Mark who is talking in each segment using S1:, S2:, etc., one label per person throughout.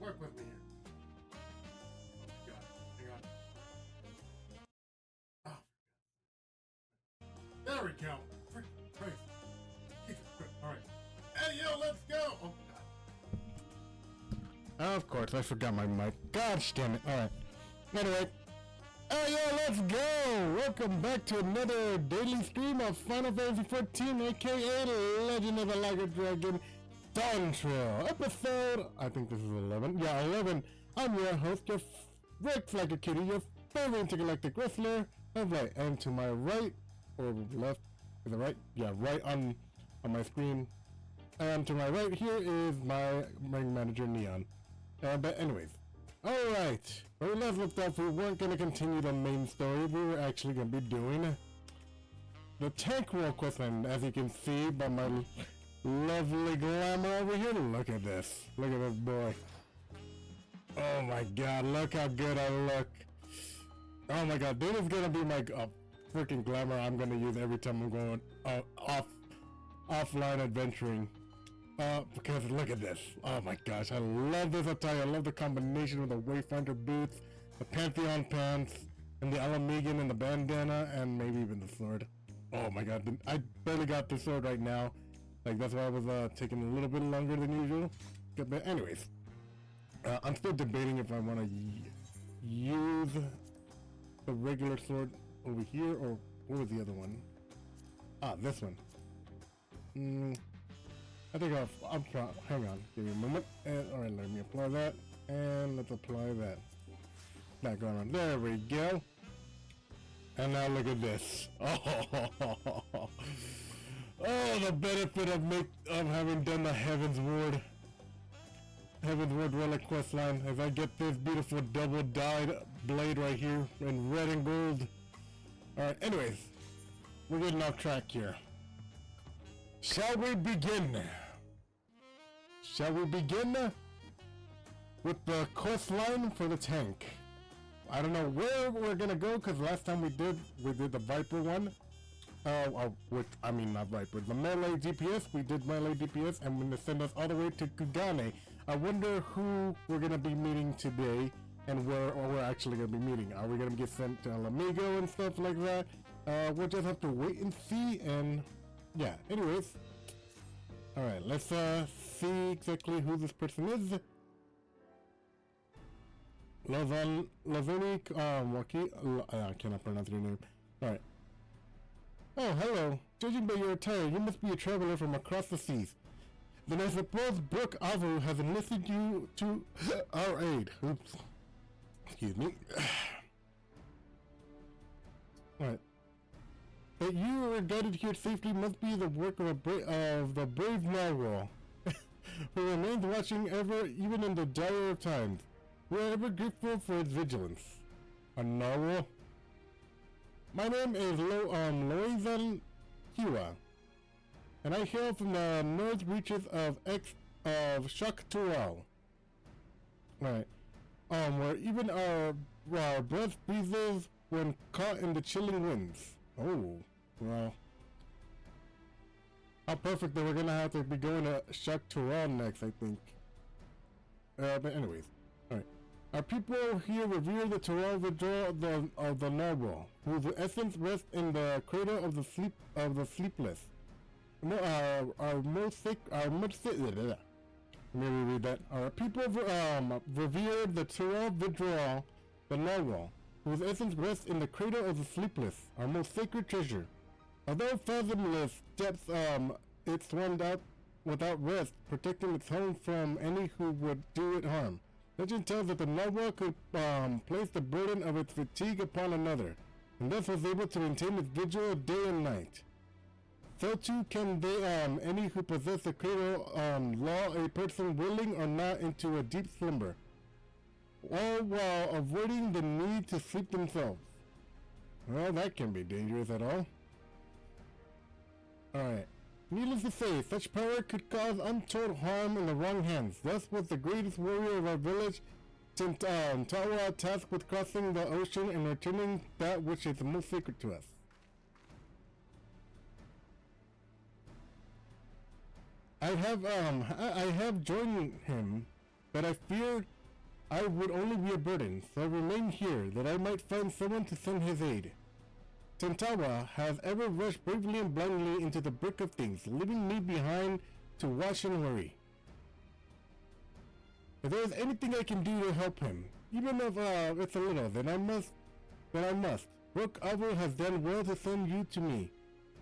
S1: Work with me here. Oh, God. Hang on. Oh. There we go. Freaking Christ. Jesus Christ. Alright. Hey, yo, let's go! Oh, God.
S2: Of course, I forgot my mic. Gosh damn it. Alright. Anyway. Hey, yo, let's go! Welcome back to another daily stream of Final Fantasy 14, aka Legend of the Liger Dragon Dawntrail. Episode, I think this is 11. Yeah, 11. I'm your host, your Rick like a kitty, your favorite intergalactic wrestler. Alright, and to my right, or left, is it right? Yeah, right on my screen. And to my right here is my ring manager, Neon. But anyways. Alright, when we last looked up, we weren't going to continue the main story. We were actually going to be doing the tank roll quest, and as you can see by my lovely glamour over here, look at this. Look at this boy. Oh my god, look how good I look. Oh my god, this is going to be my freaking glamour I'm going to use every time I'm going offline adventuring. Because look at this. Oh my gosh, I love this attire. I love the combination with the Wayfinder boots, the Pantheon pants, and the Alamegan and the bandana, and maybe even the sword. Oh my god, I barely got the sword right now. Like, that's why I was taking a little bit longer than usual. But anyways, I'm still debating if I want to use the regular sword over here, or what was the other one? Ah, this one. I think I'm trying. Hang on, give me a moment. And alright, let me apply that, and let's apply that. Back on. There we go. And now look at this. Oh, the benefit of having done the Heaven's Ward relic quest line, as I get this beautiful double dyed blade right here in red and gold. Alright, anyways, we're getting off track here. Shall we begin? Shall we begin with the quest line for the tank? I don't know where we're gonna go, because last time we did the Viper one. I mean not Viper, the melee DPS. We did melee DPS, and we're gonna send us all the way to Kugane. I wonder who we're gonna be meeting today, and where we're actually gonna be meeting. Are we gonna get sent to Alamigo and stuff like that? We'll just have to wait and see, and yeah, anyways. Alright, let's see exactly who this person is. Lazonik Waki, I cannot pronounce your name. Alright. Oh, hello. Judging by your attire, you must be a traveler from across the seas. Then I suppose Brooke Avu has enlisted you to our aid. Oops. Excuse me. Alright. That you are guided here safely must be the work of the brave narwhal, who remains watching even in the dire of times. We are ever grateful for its vigilance. A narwhal? My name is Loizan Hiwa, and I hail from the north reaches of Shaktural. Right. Where even our breath breezes when caught in the chilling winds. Oh, well. How perfect that we're gonna have to be going to Shaktural next, I think. But anyways, alright. Our people here revere the Tural of the narwhal, whose essence rests in the cradle of the sleepless. Our most let me reread that. Our people revere the Tural Vidral, the narwhal, whose essence rests in the cradle of the sleepless, our most sacred treasure. Although fathomless depths, it swarmed out without rest, protecting its home from any who would do it harm. Legend tells that the narwhal could place the burden of its fatigue upon another, and thus was able to maintain its vigil day and night. So too can they, any who possess the cradle, lull a person willing or not into a deep slumber, all while avoiding the need to sleep themselves. Well, that can be dangerous at all. Alright. Needless to say, such power could cause untold harm in the wrong hands. Thus was the greatest warrior of our village, Tawa, tasked with crossing the ocean and returning that which is most sacred to us. I have joined him, but I fear I would only be a burden, so I remain here, that I might find someone to send his aid. Tentawa has ever rushed bravely and blindly into the brick of things, leaving me behind to watch and worry. If there is anything I can do to help him, even if it's a little, then I must. Rook Avo has done well to send you to me.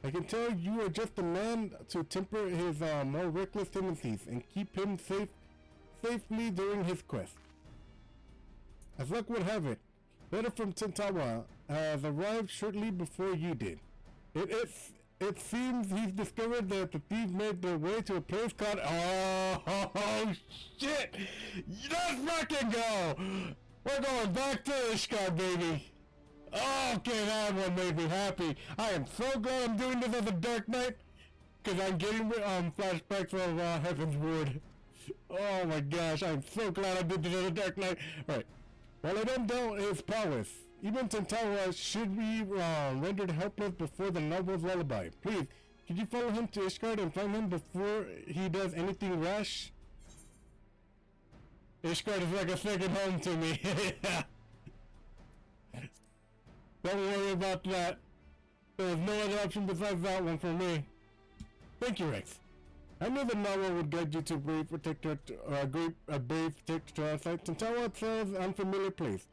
S2: I can tell you are just the man to temper his more reckless tendencies and keep him safely during his quest. As luck would have it, letter from Tentawa has arrived shortly before you did. It seems he's discovered that the thieves made their way to a place called... Oh, shit! Let's fucking go! We're going back to Ishkar, baby! Okay, that one made me happy. I am so glad I'm doing this as a Dark Knight, because I'm getting flashbacks of Heaven's Ward. Oh my gosh, I'm so glad I did this as a Dark Knight. Alright, while I don't doubt his prowess, even Tentawa should be rendered helpless before the noble's lullaby. Please, could you follow him to Ishgard and find him before he does anything rash? Ishgard is like a second home to me. Don't worry about that. There's no other option besides that one for me. Thank you, Rex. I knew the novel would guide you to a brave protector to our site. Tentawa tells an unfamiliar place.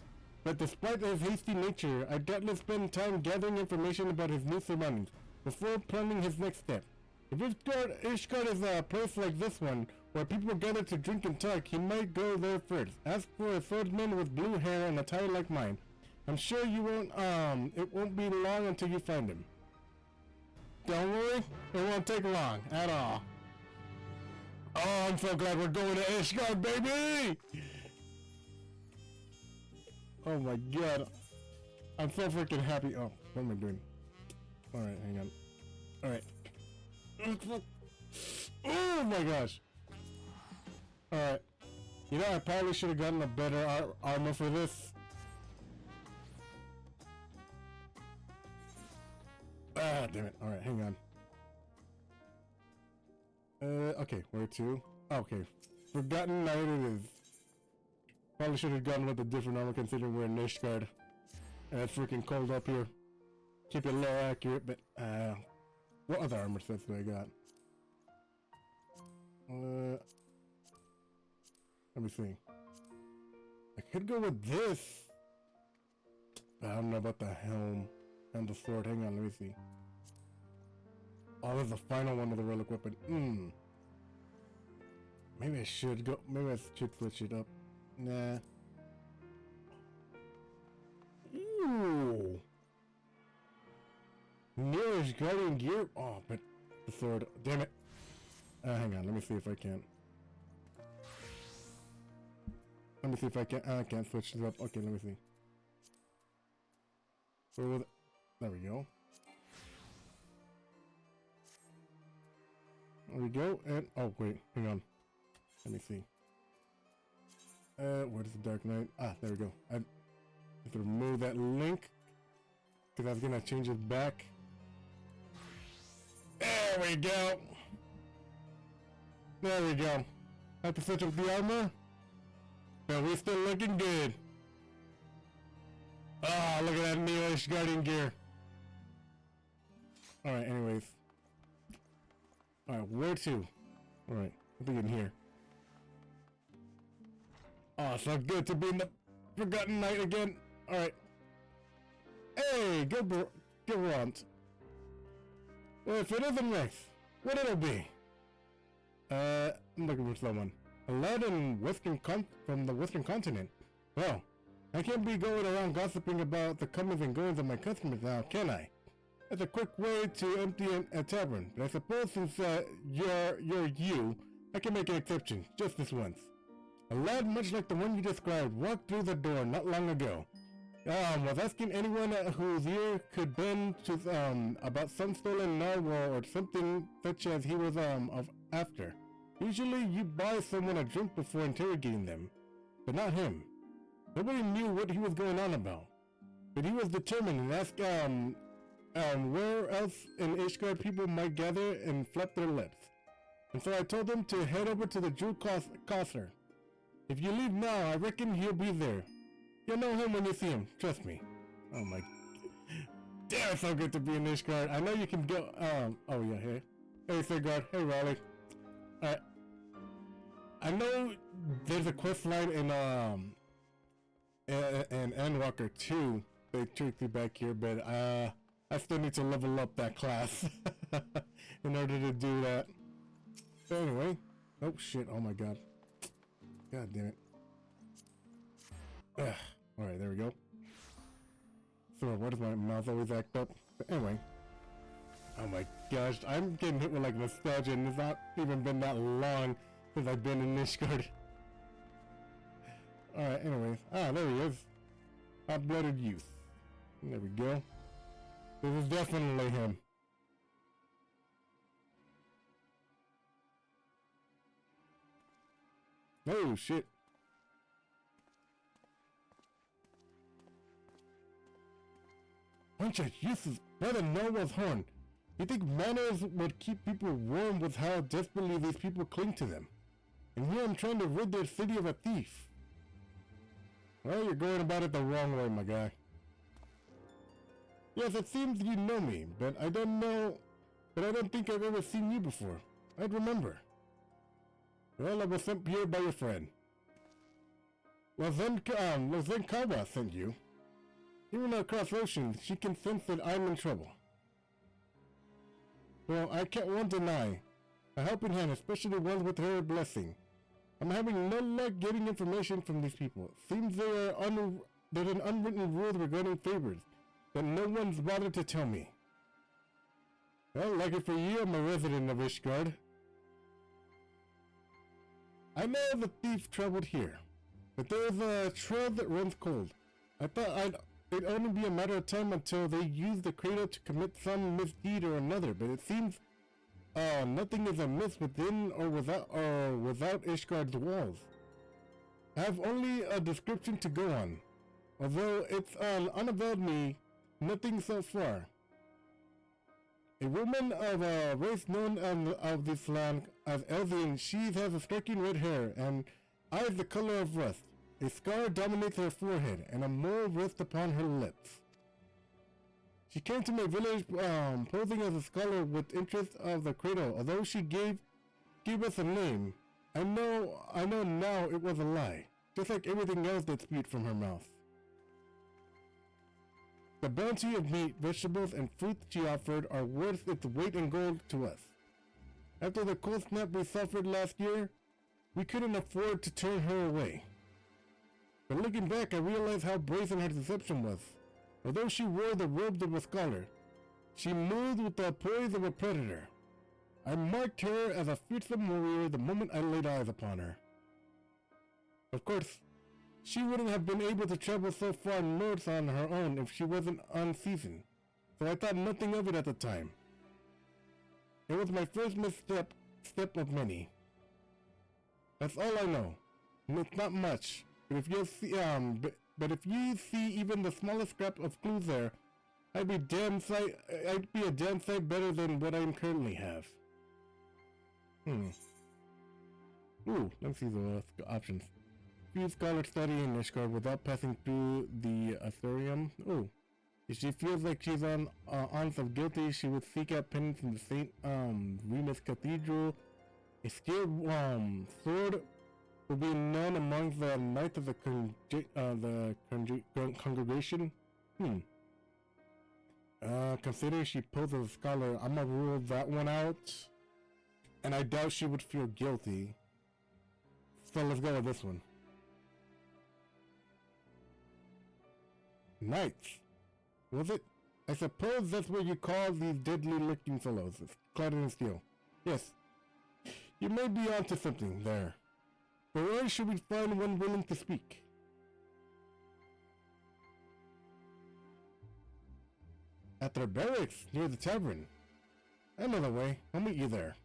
S2: But despite his hasty nature, I doubtless spend time gathering information about his new surroundings before planning his next step. If Ishgard is a place like this one, where people gather to drink and talk, he might go there first. Ask for a swordsman with blue hair and a tie like mine. I'm sure you won't, it won't be long until you find him. Don't worry, it won't take long, at all. Oh, I'm so glad we're going to Ishgard, baby! Oh my god. I'm so freaking happy. Oh, what am I doing? Alright, hang on. Alright. Oh my gosh. Alright. You know, I probably should have gotten a better armor for this. Ah, damn it. Alright, hang on. Okay, where to? Okay. Forgotten Knight it is. Probably should have gone with a different armor considering we're in Ishgard. And it's freaking cold up here. Keep it low accurate, but what other armor sets do I got? Let me see. I could go with this. But I don't know about the helm and the sword. Hang on, let me see. Oh, that's the final one of the relic weapon. Maybe I should go. Maybe I should switch it up. Nah. Ooh. Nearest guardian gear. Oh, but the sword. Damn it. Hang on. Let me see if I can. Let me see if I can. I can't switch this up. Okay, let me see. So there we go. There we go. And oh wait, hang on. Let me see. Where's the Dark Knight? Ah, there we go. I have to remove that link because I was gonna change it back. There we go. There we go. Have to switch up the armor, but we're still looking good. Ah, look at that Neoish Guardian gear. All right. Anyways. All right. Where to? All right. I think in here. Oh, so good to be in the Forgotten Knight again. Alright. Hey, good want. Well, if it isn't Rex, what it'll be? I'm looking for someone. A lad from the Western Continent. Well, I can't be going around gossiping about the comings and goings of my customers now, can I? That's a quick way to empty a tavern, but I suppose since you're you, I can make an exception, just this once. A lad much like the one you described walked through the door not long ago. Was asking anyone whose ear could bend to about some stolen narwhal or something such as he was after. Usually you buy someone a drink before interrogating them, but not him. Nobody knew what he was going on about, but he was determined and asked where else in Ishgard people might gather and flap their lips. And so I told him to head over to the Jewel Cosser. If you leave now, I reckon he'll be there. You'll know him when you see him. Trust me. Oh my. Damn, it's so good to be in this guard. I know you can go. Oh yeah, hey. Hey, Sigurd. Hey, Raleigh. Alright. I know there's a quest line in Endwalker 2. They tricked me back here, but I still need to level up that class in order to do that. So anyway, oh shit! Oh my god! God damn it! All right, there we go. So what does my mouth always act up? But anyway, oh my gosh, I'm getting hit with like nostalgia, and it's not even been that long since I've been in this card. All right, anyways, there he is. Hot-blooded youth. There we go. This is definitely him. Oh shit. Bunch of useless brother Noah's horn. You think manners would keep people warm with how desperately these people cling to them? And here I'm trying to rid their city of a thief. Well, you're going about it the wrong way, my guy. Yes, it seems you know me, but I don't think I've ever seen you before. I'd remember. Well, I was sent here by your friend. Kawa sent you. Even across oceans, she can sense that I'm in trouble. Well, I won't deny. A helping hand, especially one with her blessing. I'm having no luck getting information from these people. Seems there's an unwritten rule regarding favors that no one's bothered to tell me. Well, lucky for you, I'm a resident of Ishgard. I know the thief traveled here, but there's a trail that runs cold. I thought it'd only be a matter of time until they use the cradle to commit some misdeed or another, but it seems nothing is amiss within or without Ishgard's walls. I have only a description to go on, although it's unavailed me nothing so far. A woman of a race known of this land as Elvian, she has a striking red hair and eyes the color of rust. A scar dominates her forehead, and a mole rests upon her lips. She came to my village posing as a scholar with interest of the cradle. Although she gave us a name, I know now it was a lie, just like everything else that spewed from her mouth. The bounty of meat, vegetables, and fruit she offered are worth its weight in gold to us. After the cold snap we suffered last year, we couldn't afford to turn her away. But looking back, I realized how brazen her deception was. Although she wore the robes of a scholar, she moved with the poise of a predator. I marked her as a fearsome warrior the moment I laid eyes upon her. Of course, she wouldn't have been able to travel so far north on her own if she wasn't unseasoned, so I thought nothing of it at the time. It was my first misstep of many. That's all I know. And it's not much, but if you see even the smallest scrap of clues there, I'd be a damn sight better than what I currently have. Ooh, let's see the options. Few scholars study in Ishgard without passing through the Aetherium. Oh, if she feels like she's on ounce of guilty, she would seek out penance in the St. Remus Cathedral. A skilled sword will be known among the knights of the congregation. Considering she posed as a scholar, I'm gonna rule that one out. And I doubt she would feel guilty. So let's go with this one. Knights. Was it? I suppose that's what you call these deadly-looking fellows, clad in steel. Yes. You may be onto something there. But where should we find one willing to speak? At their barracks, near the tavern. I know the way. I'll meet you there.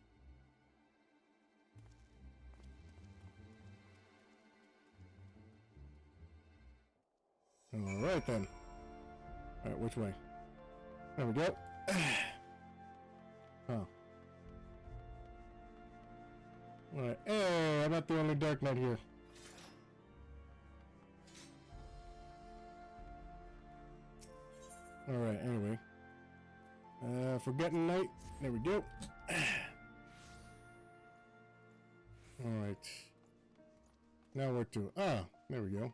S2: Alright then. Alright, which way? There we go. Oh. Alright. Hey, I'm not the only Dark Knight here. Alright, anyway. Forgotten Night. There we go. Alright. Now where to? Ah, there we go.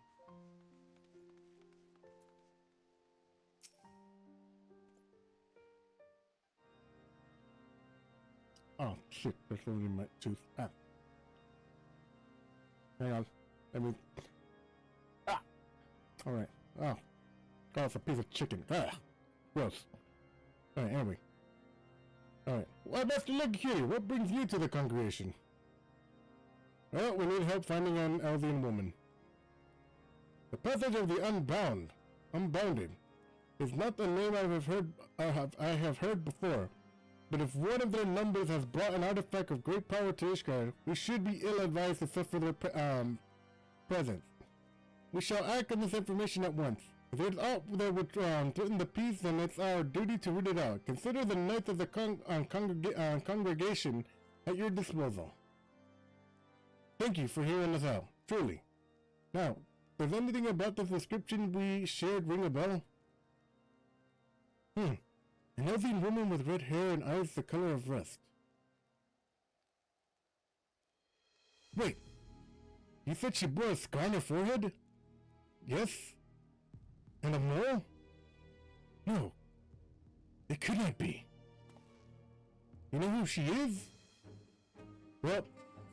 S2: Oh, shit. That's only my tooth. Ah. Hang on. Let me... Ah! Alright. Oh. God, it's a piece of chicken. Ah! Gross. Alright, anyway. Alright. Well, Master Legcutie, what brings you to the congregation? Well, we need help finding an Elvian woman. The passage of the Unbounded, is not a name I have heard before. But if one of their numbers has brought an artifact of great power to Ishgard, we should be ill-advised to suffer their presence. We shall act on this information at once. If there's aught that would threaten the peace, then it's our duty to root it out. Consider the Knights of the congregation at your disposal. Thank you for hearing us out, truly. Now, does anything about the description we shared ring a bell? An elven woman with red hair and eyes the color of rust. Wait, you said she bore a scar on her forehead? Yes? And a mole? No, it could not be. You know who she is? Well,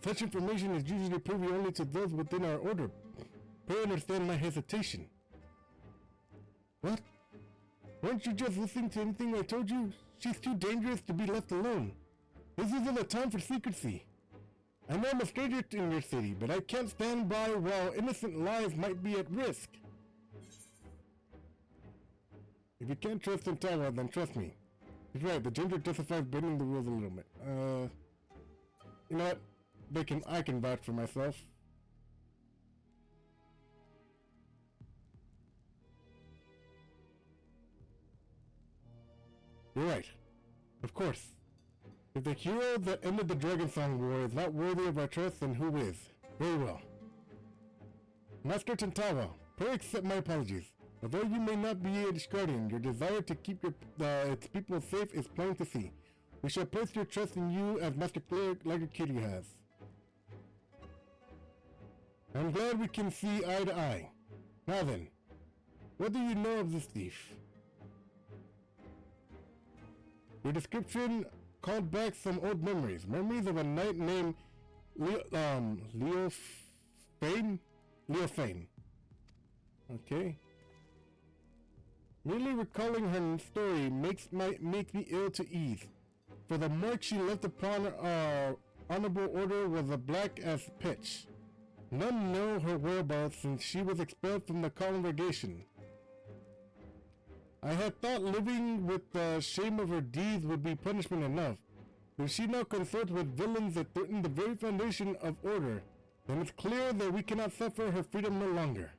S2: such information is usually privy only to those within our order. Pray understand my hesitation. What? Weren't you just listening to anything I told you? She's too dangerous to be left alone. This isn't a time for secrecy. I know I'm a stranger in your city, but I can't stand by while innocent lives might be at risk. If you can't trust Intawa, then trust me. He's right, the ginger justifies bending the rules a little bit. You know what? I can vouch for myself. You're right. Of course. If the hero that ended the Dragonsong War is not worthy of our trust, then who is? Very well. Master Tantawa, pray accept my apologies. Although you may not be a guardian, your desire to keep its people safe is plain to see. We shall place your trust in you as Master Legcutie has. I'm glad we can see eye to eye. Now then, what do you know of this thief? Your description called back some old memories. Memories of a knight named Leo Fane. Okay. Merely recalling her story makes me ill to ease, for the mark she left upon our honorable order was as black as pitch. None know her whereabouts since she was expelled from the congregation. I had thought living with the shame of her deeds would be punishment enough, but if she now consorts with villains that threaten the very foundation of order, then it's clear that we cannot suffer her freedom no longer.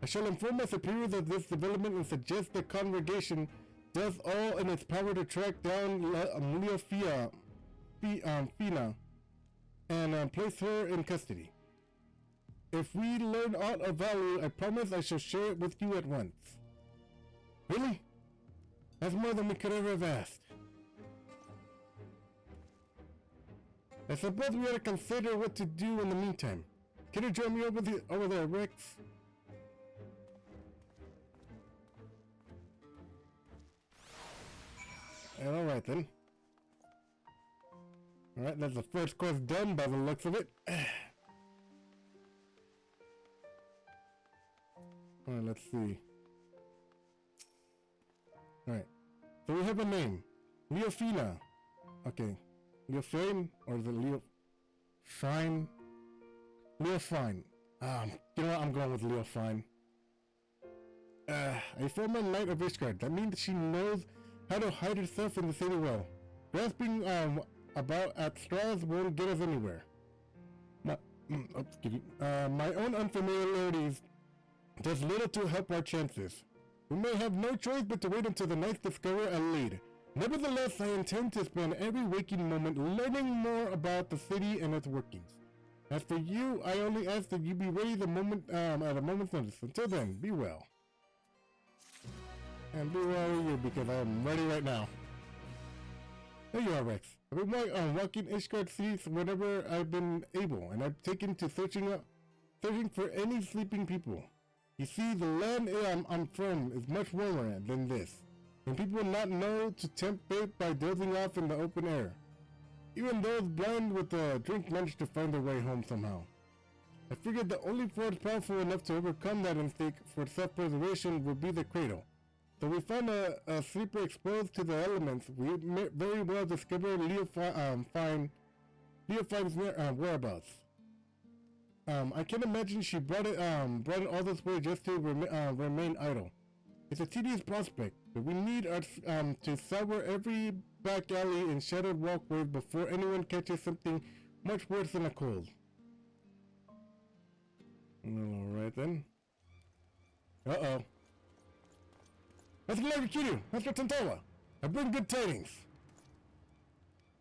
S2: I shall inform my superiors of this development and suggest the congregation does all in its power to track down Fina and place her in custody. If we learn aught of value, I promise I shall share it with you at once. Really? That's more than we could ever have asked. I suppose we ought to consider what to do in the meantime. Can you join me over there, Rex? Alright then. Alright, that's the first quest done by the looks of it. Alright, let's see. Alright. So we have a name. Leofina. Okay. Leofane? Or is it Leo... Fine? Leofine. You know what? I'm going with Leofine. A former knight of Ishgard. That means she knows how to hide herself in the city well. Grasping about at straws won't get us anywhere. My own unfamiliarities does little to help our chances. We may have no choice but to wait until the knights discover a lead. Nevertheless, I intend to spend every waking moment learning more about the city and its workings. As for you, I only ask that you be ready at a moment's notice. Until then, be well. And be where are you because I am ready right now. There you are, Rex. I've been walking Ishgard streets whenever I've been able, and I've taken to searching for any sleeping people. You see, the land I'm from is much warmer than this, and people not know to tempt fate by dozing off in the open air. Even those blind with a drink manage to find their way home somehow. I figured the only force powerful enough to overcome that instinct for self-preservation would be the cradle. So we found a sleeper exposed to the elements. We very well discovered Leofine's whereabouts. I can imagine she brought it all this way just to remain idle. It's a tedious prospect, but we need to scour every back alley and shadowed walkways before anyone catches something much worse than a cold. Alright then. Uh-oh. Master Kiryu, Master Tantawa, I bring good tidings.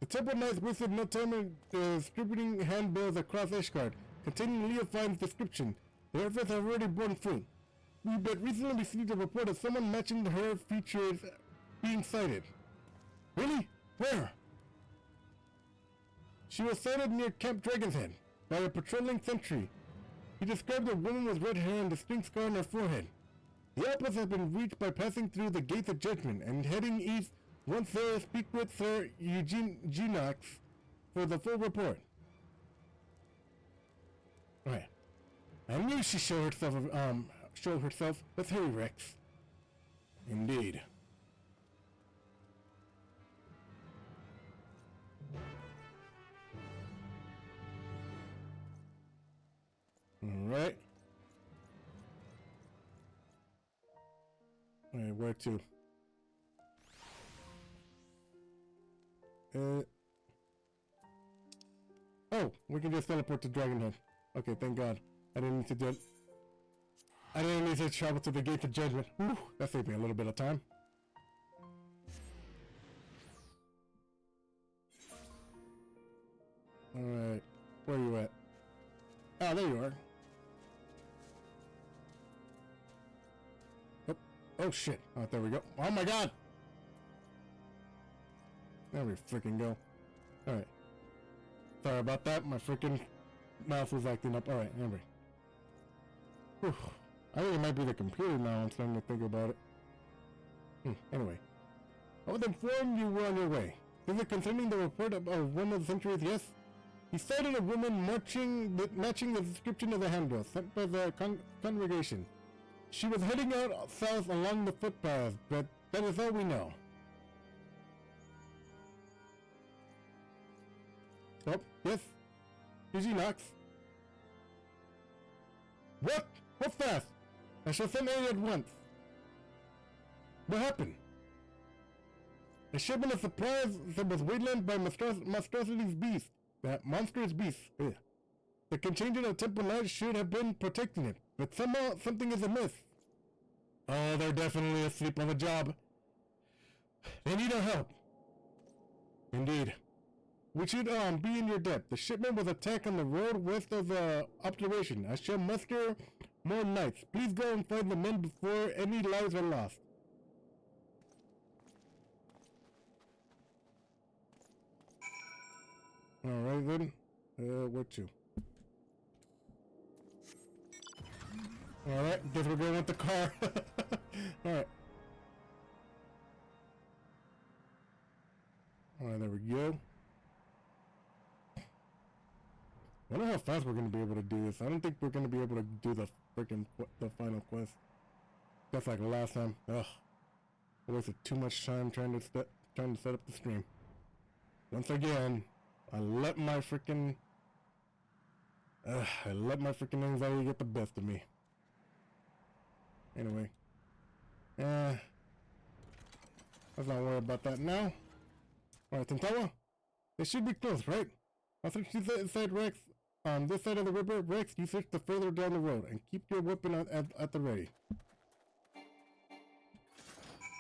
S2: The Temple Knights wasted no time in distributing handbills across Ishgard, containing Leofine's description. Their efforts have already borne fruit. We but recently received a report of someone matching her features being sighted. Really? Where? She was sighted near Camp Dragon's Head by a patrolling sentry. He described a woman with red hair and a distinct scar on her forehead. The outpost has been reached by passing through the Gates of Judgment and heading east. Once there, speak with Sir Eugene Genox for the full report. Right. I knew she showed herself. Let's hurry, Rex. Indeed. Alright. Alright, where to? Oh, we can just teleport to Dragonhead. Okay, thank God. I didn't need to travel to the Gate of Judgment. Whew, that saved me a little bit of time. Alright, where are you at? Ah, there you are. Oh, oh shit. Oh, there we go. Oh my God! There we freaking go. Alright. Sorry about that. My freaking mouse was acting up. Alright, anyway. Whew. I think it might be the computer now. I'm starting to think about it. Anyway. I was informed you were on your way. Is it concerning the report of one of the centuries? Yes? He sighted a woman matching the description of the handbill sent by the congregation. She was heading out south along the footpath, but that is all we know. Oh, yes? Easy Knox. What? What's that? I shall send aid at once. What happened? A shipment of supplies that was waylaid by monstrosity's beast. That monstrous beast. Ugh. The contingent of Temple Knights should have been protecting it, but somehow something is amiss. Oh, they're definitely asleep on the job. They need our help. Indeed. We should be in your debt. The shipment was attacked on the road west of observation. I shall muster more knights. Please go and find the men before any lives are lost. Alright then. Where to? Alright, guess we're going with the car. Alright. Alright, there we go. I wonder how fast we're going to be able to do this. I don't think we're going to be able to do the freaking the final quest. Just like last time. Ugh. I wasted too much time trying to set up the stream. Once again, I let my freaking anxiety get the best of me. Anyway. Let's not worry about that now. Alright, Tantawa. They should be close, right? I'll search this side, Rex. On this side of the river, Rex, you search the further down the road and keep your weapon at the ready.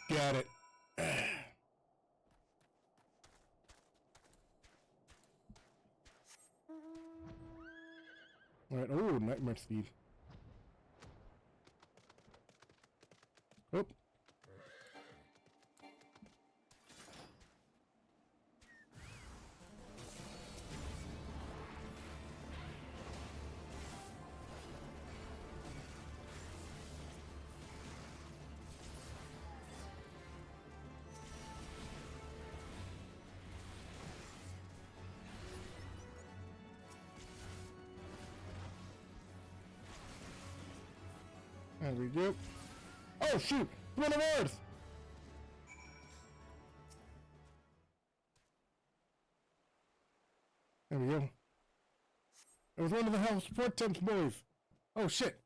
S2: Got it. Alright, oh, nightmare speed. Oh. There we go. Oh shoot! One of ours! There we go. It was one of the house support temps boys. Oh shit!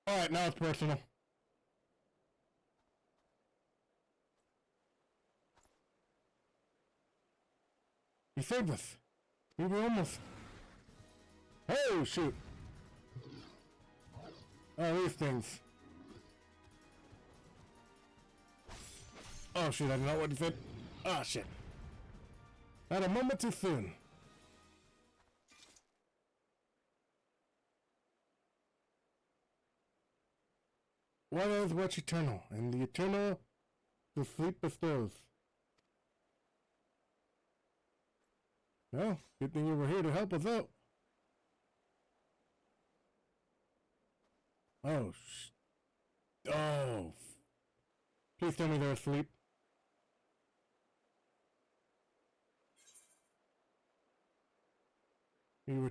S2: Alright, now it's personal. He saved us. We were almost... Oh shoot! Oh, these things. Oh shit, I don't know what he said. Ah shit. Not a moment too soon. What is what's eternal? And the eternal the sleep bestows. Well, good thing you were here to help us out. Oh, oh. Please tell me they're asleep. You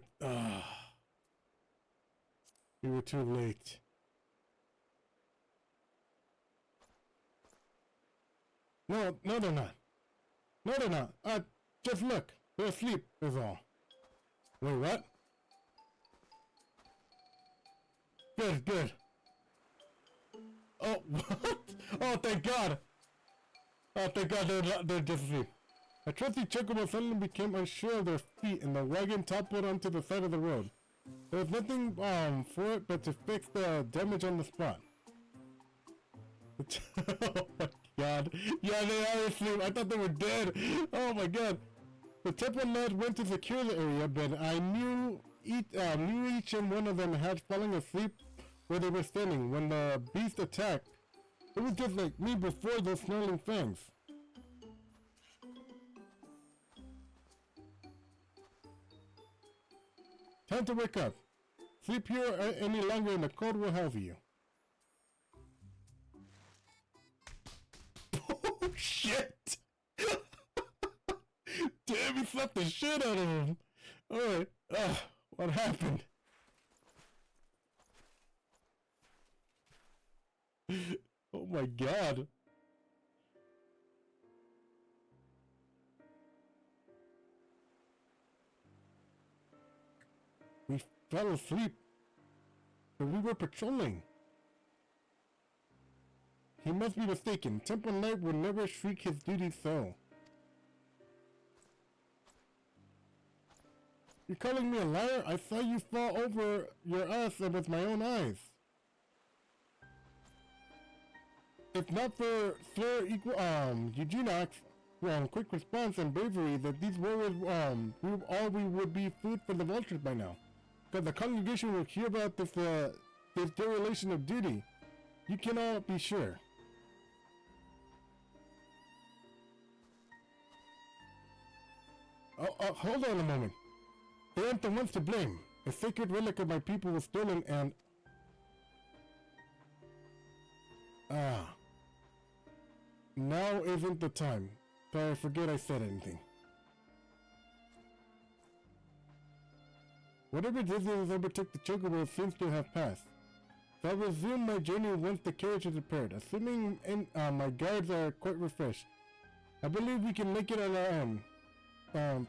S2: were too late. No, no they're not. No they're not. Just look. They're asleep is all. Wait, what? Good, good. Oh, what? Oh, thank God. Oh, thank God they're just asleep. A trusty chocobo suddenly became unsure of their feet and the wagon toppled onto the side of the road. There was nothing for it but to fix the damage on the spot. Oh my God. Yeah, they are asleep. I thought they were dead. Oh my God. The temple lad went to secure the area, but I knew each and one of them had fallen asleep where they were standing when the beast attacked. It was just like me before those snarling fangs. Time to wake up. Sleep here any longer and the cold will have you. Oh shit! Damn, he slapped the shit out of him. Alright, what happened? Oh my God. We fell asleep, but we were patrolling. He must be mistaken. Temple Knight would never shriek his duty so. You're calling me a liar? I saw you fall over your ass with my own eyes. If not for Sir Eugenax, quick response and bravery, that these warriors, we would be food for the vultures by now. Because the congregation will hear about this dereliction of duty. You cannot be sure. Hold on a moment. They aren't the ones to blame. A sacred relic of my people was stolen and... Now isn't the time. So I forget I said anything. Whatever disease overtook the chocobo seems to have passed. So I'll resume my journey once the carriage is repaired, assuming my guards are quite refreshed. I believe we can make it on our own.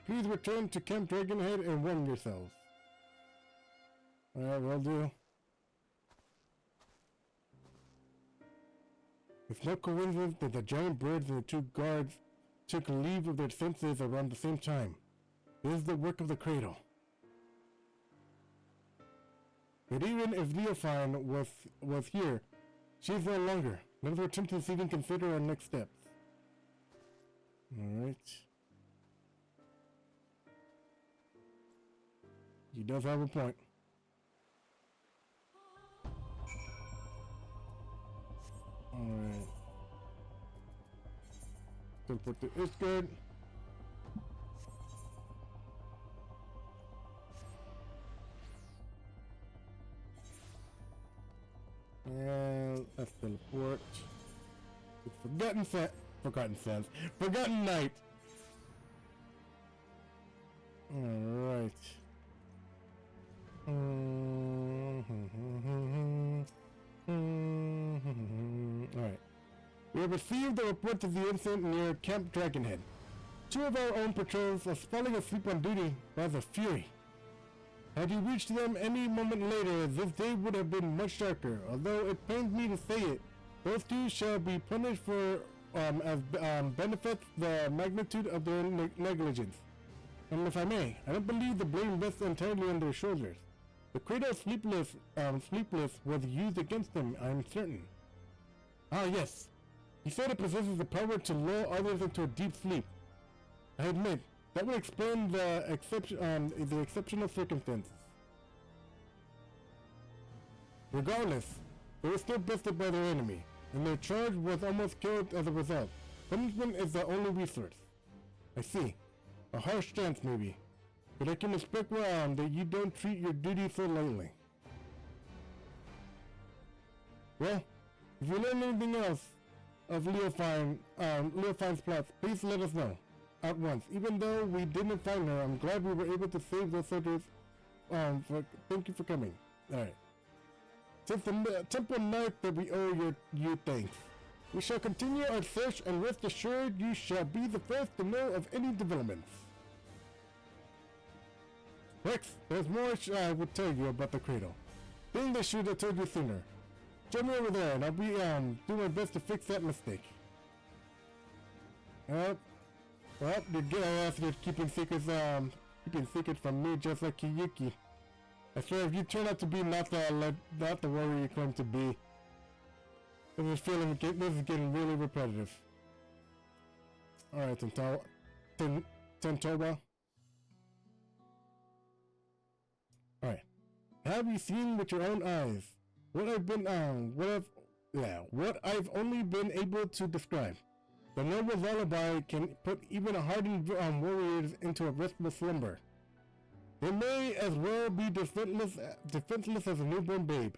S2: Please return to Camp Dragonhead and warm yourselves. Alright, will do. It's no coincidence that the giant birds and the two guards took leave of their senses around the same time. This is the work of the cradle. But even if Leofine was here, she is no longer. Let us return to the city and consider our next steps. Alright. He does have a point. Alright. Teleport to Ishgard. And let's teleport. It's Forgotten Night. Alright. received a report of the incident near Camp Dragonhead. 2 of our own patrols was falling asleep on duty by the Fury. Had you reached them any moment later, this day would have been much darker. Although it pains me to say it, those 2 shall be punished for benefits the magnitude of their negligence. And if I may, I don't believe the blame rests entirely on their shoulders. The cradle sleepless was used against them, I am certain. Ah, yes. He said it possesses the power to lull others into a deep sleep. I admit, that would explain the exceptional circumstances. Regardless, they were still bested by their enemy, and their charge was almost killed as a result. Punishment is the only resource. I see. A harsh stance, maybe. But I can respect that you don't treat your duty so lightly. Well, if you learn anything else of Leofine's plots, please let us know. At once. Even though we didn't find her, I'm glad we were able to save those soldiers. Thank you for coming. Alright. Since the temple knight that we owe you thanks. We shall continue our search, and rest assured you shall be the first to know of any developments. Rex, there's more I would tell you about the cradle. Thing they should have told you sooner. Join me over there, and I'll be do my best to fix that mistake. Well, you're good at keeping secrets from me, just like Kiyuki. I swear, if you turn out to be not the warrior you claim to be, this is getting really repetitive. Alright, Tentoba. Alright. Have you seen with your own eyes what I've only been able to describe? The noble lullaby can put even a hardened warriors into a restful slumber. They may as well be defenseless as a newborn babe.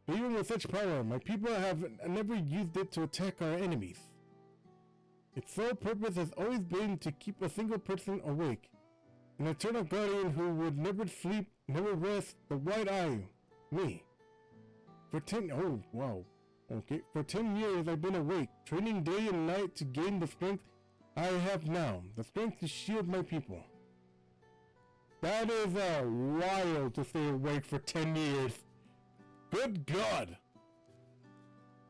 S2: But even with such power, my people have never used it to attack our enemies. Its sole purpose has always been to keep a single person awake. An eternal guardian who would never sleep, never rest, the white eye, me. For 10 years I've been awake, training day and night to gain the strength I have now, the strength to shield my people. That is wild to stay awake for 10 years. Good God!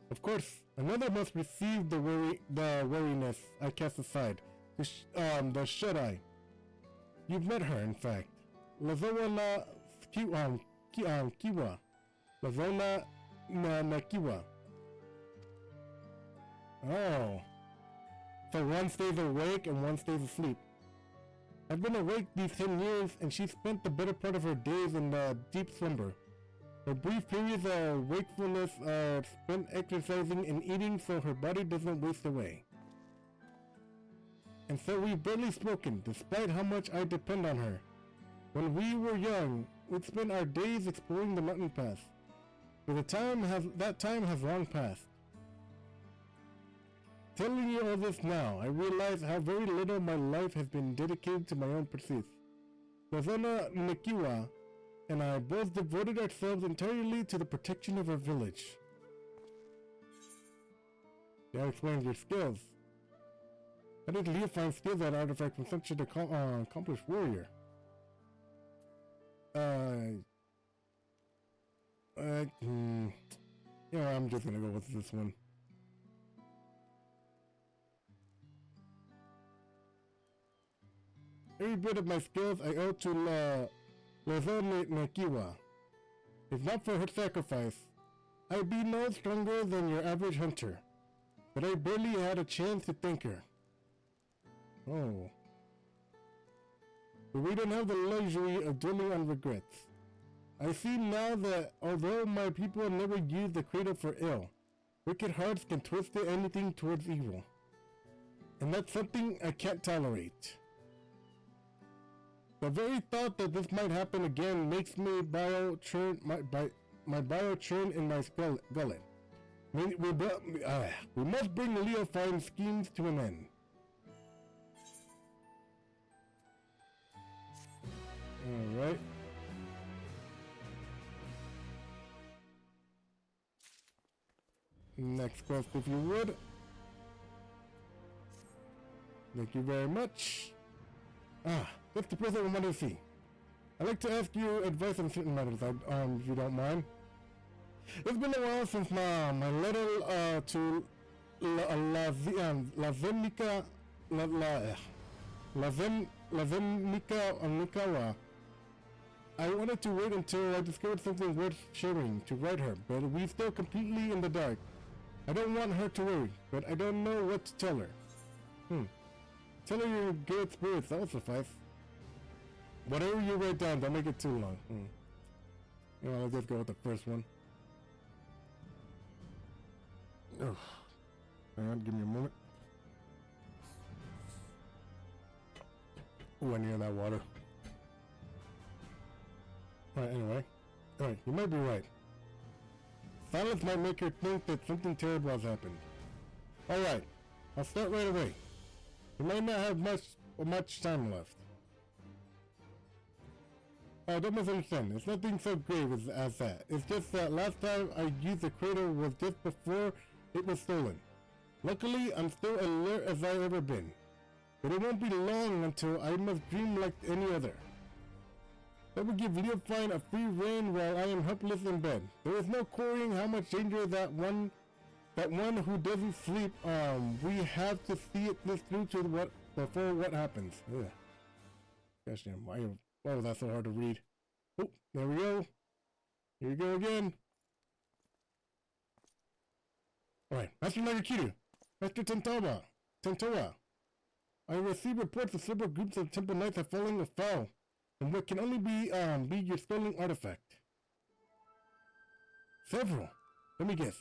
S2: Of course, another must receive the weariness I cast aside, the shut-eye. You've met her, in fact. Lazona Kiwa. Lazona Nakiwa. Oh. So one stays awake and one stays asleep. I've been awake these 10 years, and she spent the better part of her days in deep slumber. Her brief periods of wakefulness are spent exercising and eating so her body doesn't waste away. And so we've barely spoken, despite how much I depend on her. When we were young, we'd spend our days exploring the mountain pass. But that time has long passed. Telling you all this now, I realize how very little my life has been dedicated to my own pursuits. Lazona Nikiwa and I both devoted ourselves entirely to the protection of our village. That explains your skills. How did Leah steal that artifact from such an accomplished warrior? Yeah, I'm just gonna go with this one. Every bit of my skills I owe to Lazone Nakiwa. If not for her sacrifice, I'd be no stronger than your average hunter. But I barely had a chance to thank her. Oh. But we don't have the luxury of dwelling on regrets. I see now that although my people never used the cradle for ill, wicked hearts can twist it anything towards evil. And that's something I can't tolerate. The very thought that this might happen again makes me my bio churn in my gullet. We must bring Leofine's schemes to an end. Alright. Next quest, if you would. Thank you very much. That's the person I wanted to see. I'd like to ask you advice on certain matters, if you don't mind. It's been a while since my letter to Lazenica Nikawa. I wanted to wait until I discovered something worth sharing to write her, but we're still completely in the dark. I don't want her to worry, but I don't know what to tell her. Tell her your good spirits, that will suffice. Whatever you write down, don't make it too long. You know, let's just go with the first one. Oh, hang on, give me a moment. Oh, I need that water. Alright, anyway. Alright, you might be right. Silence might make her think that something terrible has happened. Alright, I'll start right away. We might not have much time left. Don't misunderstand. It's nothing so grave as that. It's just that last time I used the cradle was just before it was stolen. Luckily, I'm still alert as I've ever been. But it won't be long until I must dream like any other. That would give Leofine a free rein while I am helpless in bed. There is no querying how much danger that one who doesn't sleep. We have to see it this through to before what happens. Ugh. Gosh damn, why was that so hard to read? Oh, there we go. Here we go again. Alright, Master Nagakiru, Master Tentoa. I received reports of several groups of temple knights are falling afoul and what can only be your stolen artifact. Several? Let me guess.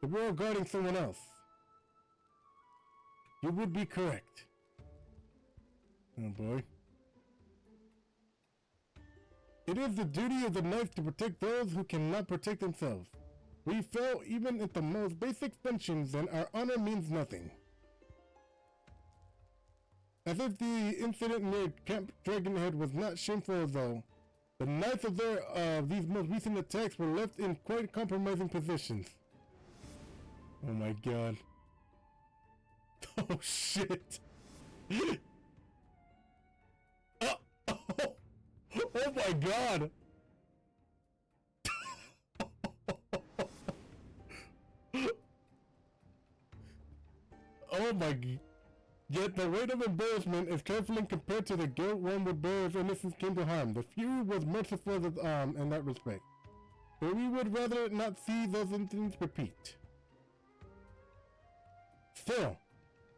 S2: The royal guarding someone else. You would be correct. Oh boy. It is the duty of the knights to protect those who cannot protect themselves. We fail even at the most basic functions and our honor means nothing. As if the incident near Camp Dragonhead was not shameful though, the knights of these most recent attacks were left in quite compromising positions. Oh my god. Oh shit! Oh my god! Oh my god. Yet the weight of embarrassment is trifling compared to the guilt one would bear if innocence came to harm. The fury was merciful in that respect. But we would rather not see those incidents repeat. Still,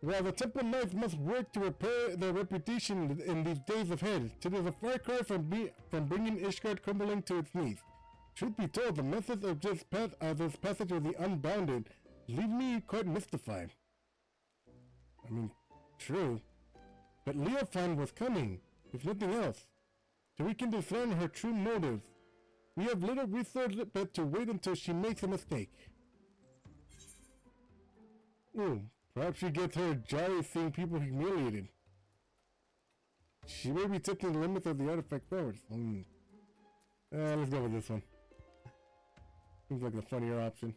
S2: while the Temple Knights must work to repair their reputation in these days ahead, it is a far cry from bringing Ishgard crumbling to its knees. Truth be told, the message of this passage of the Unbounded leave me quite mystified. I mean, true, but Leofine was cunning, if nothing else, so we can discern her true motives. We have little resource but to wait until she makes a mistake. Ooh, perhaps she gets her jolly seeing people humiliated. She may be taking the limits of the artifact forward. Let's go with this one. Seems like the funnier option.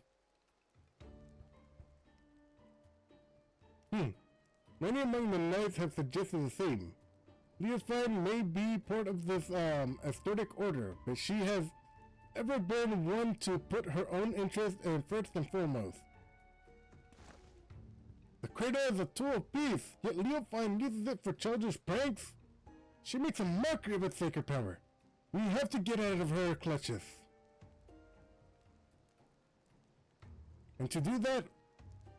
S2: Many among the knights have suggested the same. Leofine may be part of this aesthetic order, but she has ever been one to put her own interest in first and foremost. The cradle is a tool of peace, yet Leofine uses it for childish pranks. She makes a mockery of its sacred power. We have to get out of her clutches. And to do that,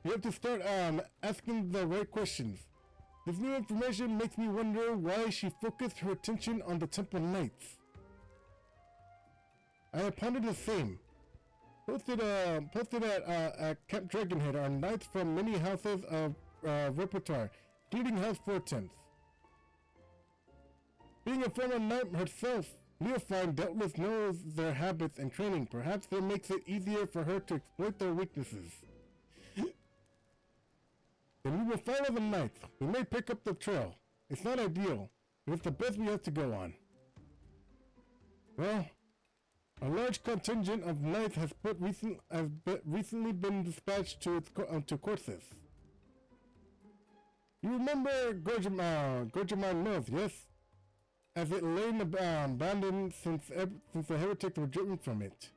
S2: you have to start asking the right questions. This new information makes me wonder why she focused her attention on the Temple Knights. I have pondered the same. Posted at Camp Dragonhead are knights from many houses of repertoire, including House 4/10. Being a former knight herself, Leofine doubtless knows their habits and training. Perhaps that makes it easier for her to exploit their weaknesses. Then we will follow the knights. We may pick up the trail. It's not ideal, but it's the best we have to go on. Well, a large contingent of knights has recently been dispatched to courses. You remember Gorgemine Mills, yes? As it lay abandoned since the heretics were driven from it.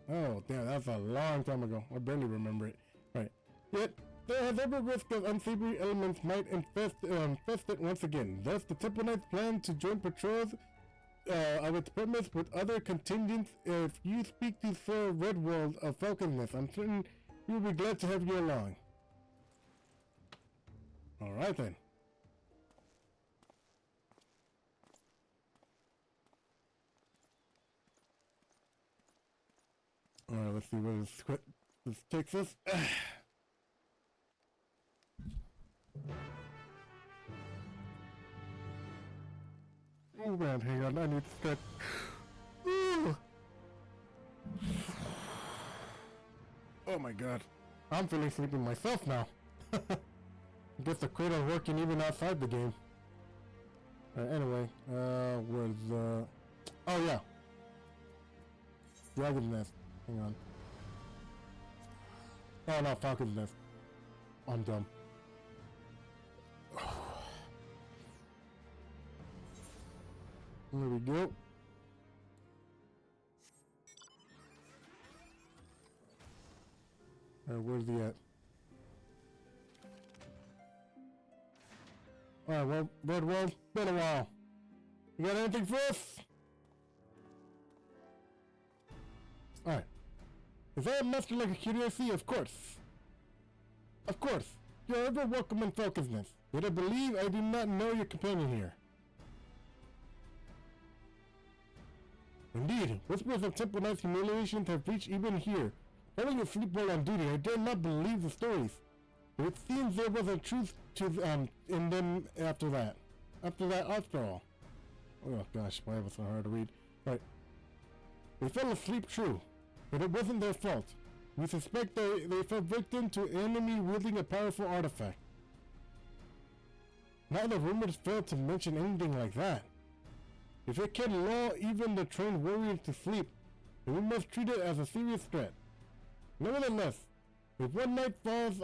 S2: Oh, damn, that's a long time ago. I barely remember it. Right. Yet, there has every risk of unsavory elements might infest it once again. Thus, the Temple Knights plan to join patrols of its premise with other contingents. If you speak to Sir Redworld of Falcon's Nest, I'm certain he will be glad to have you along. Alright then. Alright, let's see where this takes us. Oh man, hang on, I need to stretch. Oh my god. I'm feeling sleepy myself now. I guess the cradle's working even outside the game. Anyway, where's oh yeah. Dragon's Nest. Hang on. Oh no, Falcon's Nest. I'm dumb. There we go. Where's he at? Alright, well, Redworld, been a while. You got anything for us? Alright. Is that a master like a curiosity? Of course. Of course. You're ever welcome in Falcon's Nest. Yet I believe I do not know your companion here. Indeed, whispers of Temple Knight's humiliations have reached even here. Falling asleep while on duty, I dare not believe the stories. But it seems there was a truth to in them after that. After all. Oh gosh, why was it so hard to read? Right. They fell asleep, true, but it wasn't their fault. We suspect they fell victim to an enemy wielding a powerful artifact. Now the rumors fail to mention anything like that. If it can lull even the trained warriors to sleep, then we must treat it as a serious threat. Nevertheless, if one knight falls,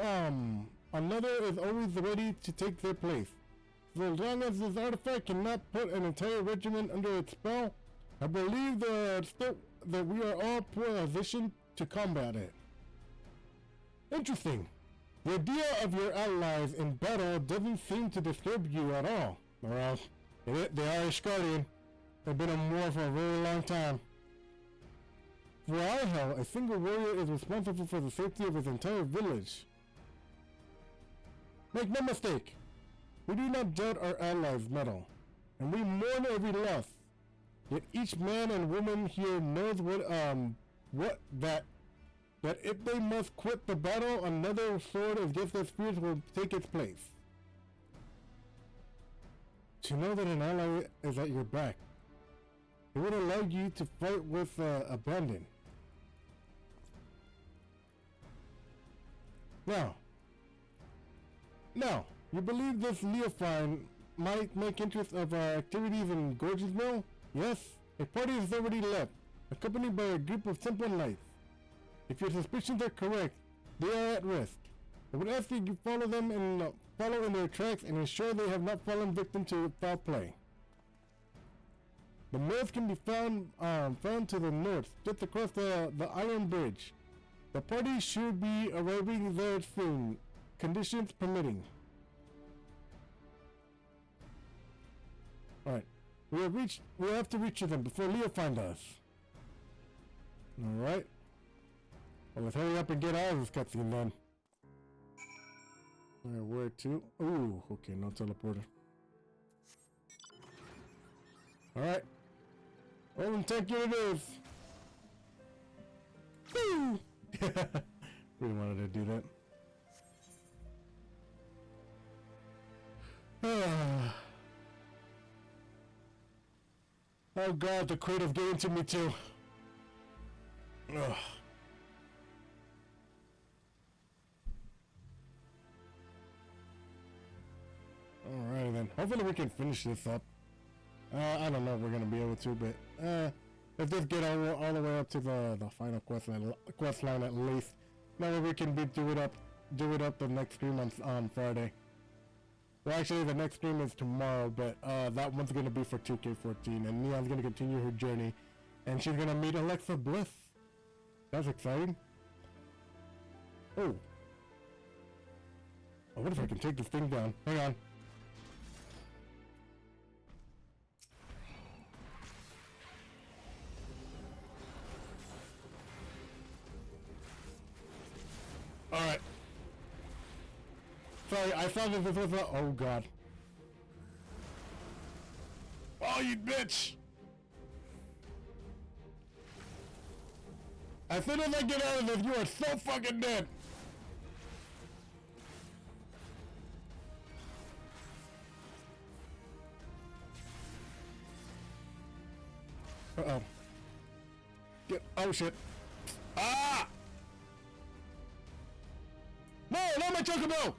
S2: another is always ready to take their place. So as long as this artifact cannot put an entire regiment under its spell, I believe that we are all positioned to combat it. Interesting. The idea of your allies in battle doesn't seem to disturb you at all. Well, the Irish Guardian have been in war for a very long time. For all hell, a single warrior is responsible for the safety of his entire village. Make no mistake, we do not doubt our allies' mettle, and we mourn every loss. Yet each man and woman here knows that if they must quit the battle, another sword against their spirits will take its place. To know that an ally is at your back, it would allow you to fight with abandon. Now, you believe this Leofine might make interest of our activities in Gorge's Mill? Yes, a party has already left, accompanied by a group of Temple Knights. If your suspicions are correct, they are at risk. I would ask that you follow them and follow in their tracks and ensure they have not fallen victim to foul play. The mills can be found to the north, just across the Iron Bridge. The party should be arriving there soon, conditions permitting. Alright, we have to reach them before Leo finds us. Alright. Well, let's hurry up and get out of this cutscene then. Alright, where to? Ooh, okay, no teleporter. Alright. Well, and take it is. Woo! Really wanted to do that. Oh god, the crate of getting to me too. Ugh. Alright then. Hopefully we can finish this up. I don't know if we're gonna be able to, but let's just get all the way up to the final quest line at least. Now that we can do it up the next stream on Friday. Well, actually, the next stream is tomorrow, but that one's gonna be for 2K14, and Neon's gonna continue her journey, and she's gonna meet Alexa Bliss. That's exciting. Oh. I wonder if I can take this thing down. Hang on. Alright. Sorry, I thought that this was a... Oh, God. Oh, you bitch! As soon as I get out of this, you are so fucking dead! Uh-oh. Get... Oh, shit. Ah! No, not my chocobo!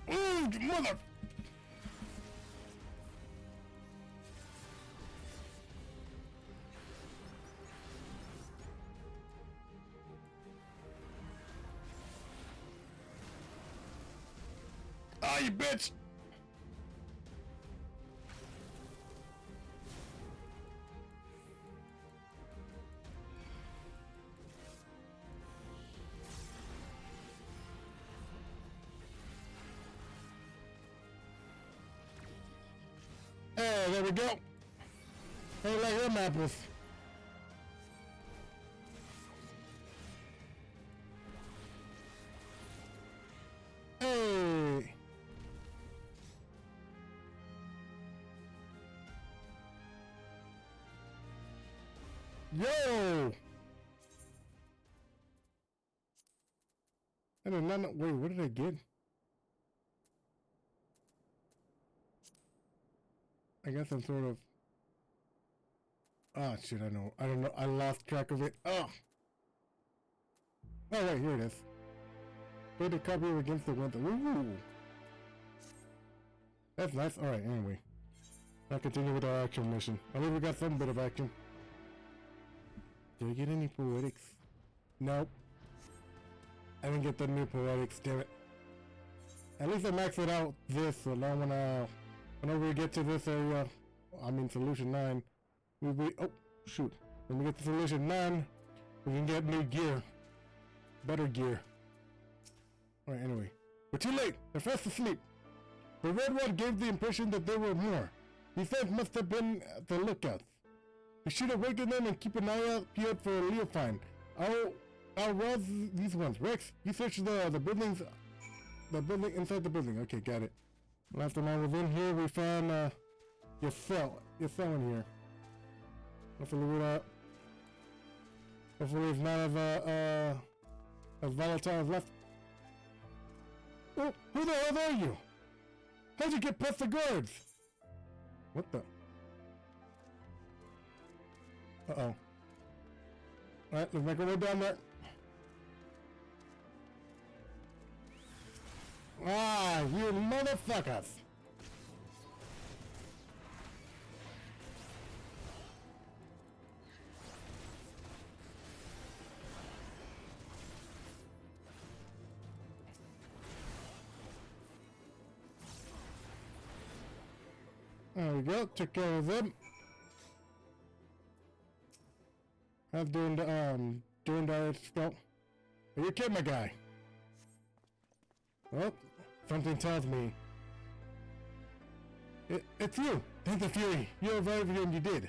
S2: Ooh, mother... Ah, you bitch! Hey, there we go. Hey, like them apples. Hey. Yo. I did not know. Wait, what did I get? I guess I'm sort of... Ah, shit, I know. I don't know. I lost track of it. Oh! Oh, wait, here it is. Put the copy against the window. Ooh! That's nice. Alright, anyway. I'll continue with our action mission. At least we got some bit of action. Did I get any poetics? Nope. I didn't get the new poetics, damn it. At least I maxed it out this, so now whenever we get to this area, I mean solution 9, oh, shoot. When we get to solution 9, we can get new gear. Better gear. Alright, anyway. We're too late! They're fast asleep! The Red One gave the impression that there were more. These things must have been at the lookouts. We should awaken them and keep an eye out peeled for Leofine. I'll rouse these ones. Rex, you search the buildings, the building inside the building. Okay, got it. Last time I was in here, we found your cell in here. Hopefully it's not as volatile as left. Oh, who the hell are you? How'd you get past the guards? What the? Uh-oh. Alright, let's make our way down there. Ah, you motherfuckers! There we go, took care of them. How's doing the scope? Are you kidding, my guy? Well, something tells me it's you. Thank the Fury. You arrived and you did.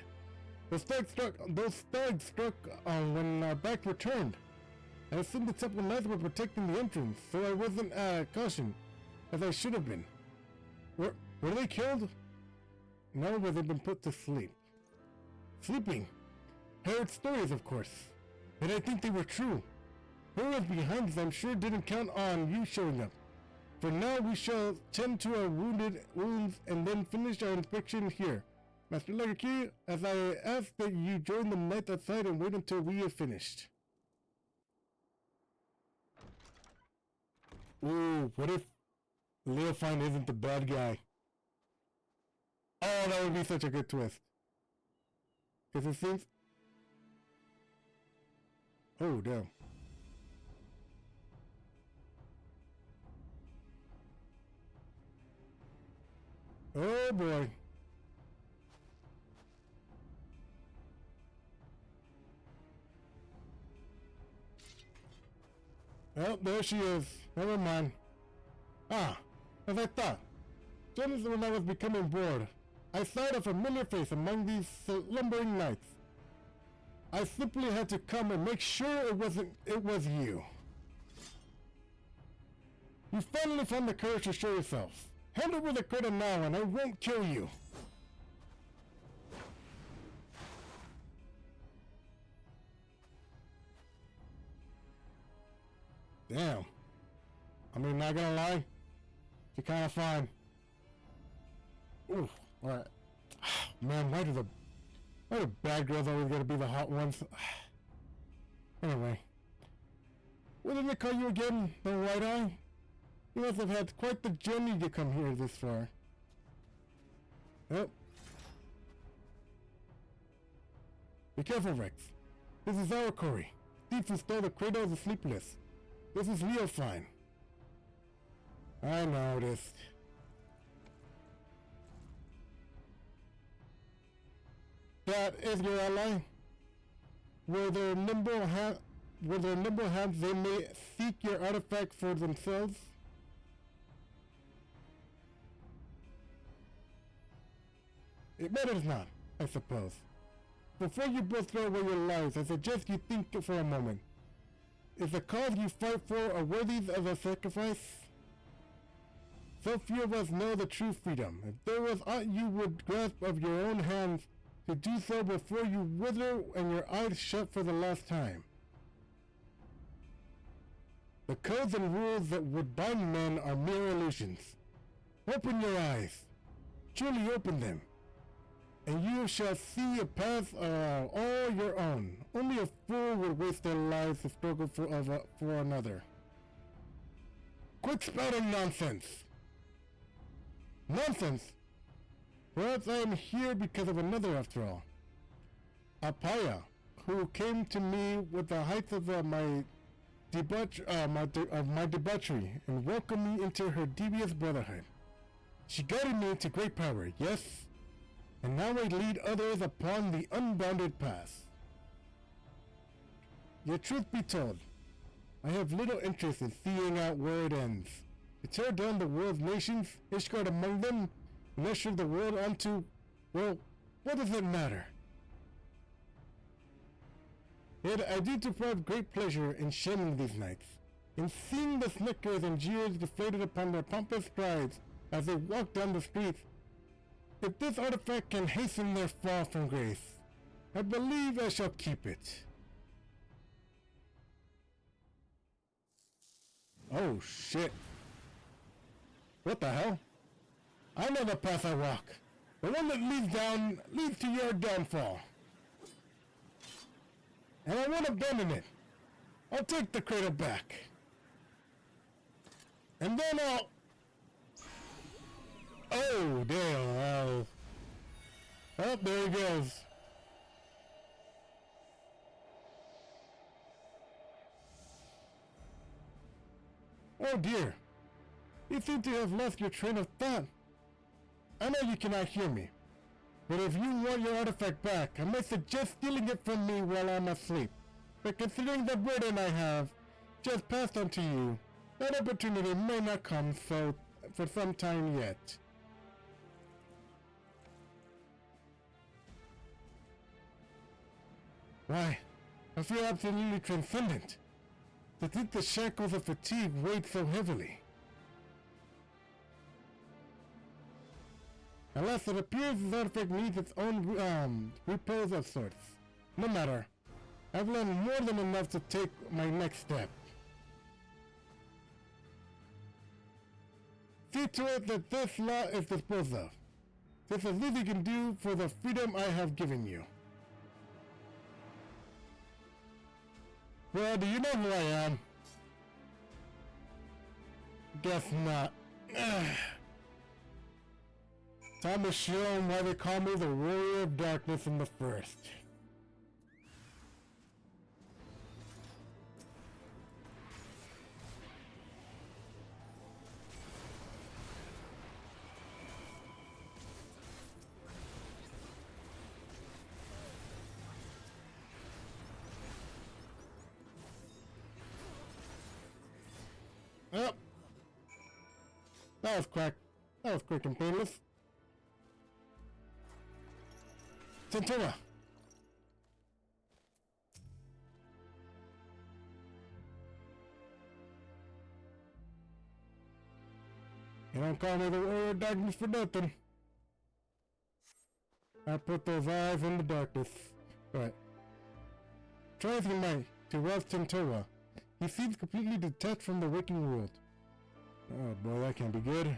S2: Those thugs struck when our back were turned. I assumed the temple knights were protecting the entrance, so I wasn't cautioned as I should have been. Were they killed? No, but they've been put to sleep. Sleeping. Heard stories, of course, but I think they were true. Whoever's behind us, I'm sure, didn't count on you showing up. For now, we shall tend to our wounds and then finish our inspection here. Master Legacy, as I ask that you join the knights outside and wait until we are finished. Ooh, what if Leofine isn't the bad guy? Oh, that would be such a good twist. Because it seems... Oh, damn. Oh boy. Oh, there she is. Never mind. Ah, as I thought. Just when I was becoming bored, I saw a familiar face among these slumbering knights. I simply had to come and make sure it was you. You finally found the courage to show yourself. Hand over the cradle now and I won't kill you. Damn. I mean, not gonna lie, you're kind of fine. Ooh, alright. Man, why do bad girls always gotta be the hot ones? Anyway. What did they call you again? The White Eye? You must have had quite the journey to come here this far. Yep. Be careful, Rex. This is our Cory. Thief who stole the cradle of the sleepless. This is real fine. I noticed. That is your ally? Were there nimble hands they may seek your artifact for themselves? It matters not, I suppose. Before you both throw away your lives, I suggest you think for a moment. Is the cause you fight for a worthy of a sacrifice? So few of us know the true freedom. If there was aught you would grasp of your own hands, to do so before you wither and your eyes shut for the last time. The codes and rules that would bind men are mere illusions. Open your eyes. Truly open them. And you shall see a path all your own. Only a fool would waste their lives to struggle for another. Quit spouting nonsense! Nonsense! Perhaps I am here because of another after all. Apaya, who came to me with the height of my debauchery and welcomed me into her devious brotherhood. She guided me to great power, yes, and now I lead others upon the unbounded path. Yet truth be told, I have little interest in seeing out where it ends. To tear down the world's nations, Ishgard among them, and usher the world onto, well, what does it matter? Yet I do derive great pleasure in shaming these knights, in seeing the snickers and jeers deflated upon their pompous strides as they walk down the streets. If this artifact can hasten their fall from grace, I believe I shall keep it. Oh shit. What the hell? I know the path I walk. The one that leads to your downfall. And I won't abandon it. I'll take the cradle back. And then I'll... Oh, damn. Oh, there he goes. Oh dear. You seem to have lost your train of thought. I know you cannot hear me, but if you want your artifact back, I might suggest stealing it from me while I'm asleep. But considering the burden I have just passed on to you, that opportunity may not come for some time yet. Why, I feel absolutely transcendent. To think the shackles of fatigue weighed so heavily. Alas, it appears this artifact needs its own repose of sorts. No matter. I've learned more than enough to take my next step. See to it that this lot is disposed of. This is least you can do for the freedom I have given you. Well, do you know who I am? Guess not. Time to show them why they call me the Warrior of Darkness in the First. That was quick. That was quick and painless. Centura! You don't call me the warrior of darkness for nothing. I put those eyes in the darkness. Right. Try as you might to rouse Centura. He seems completely detached from the waking world. Oh boy, that can't be good.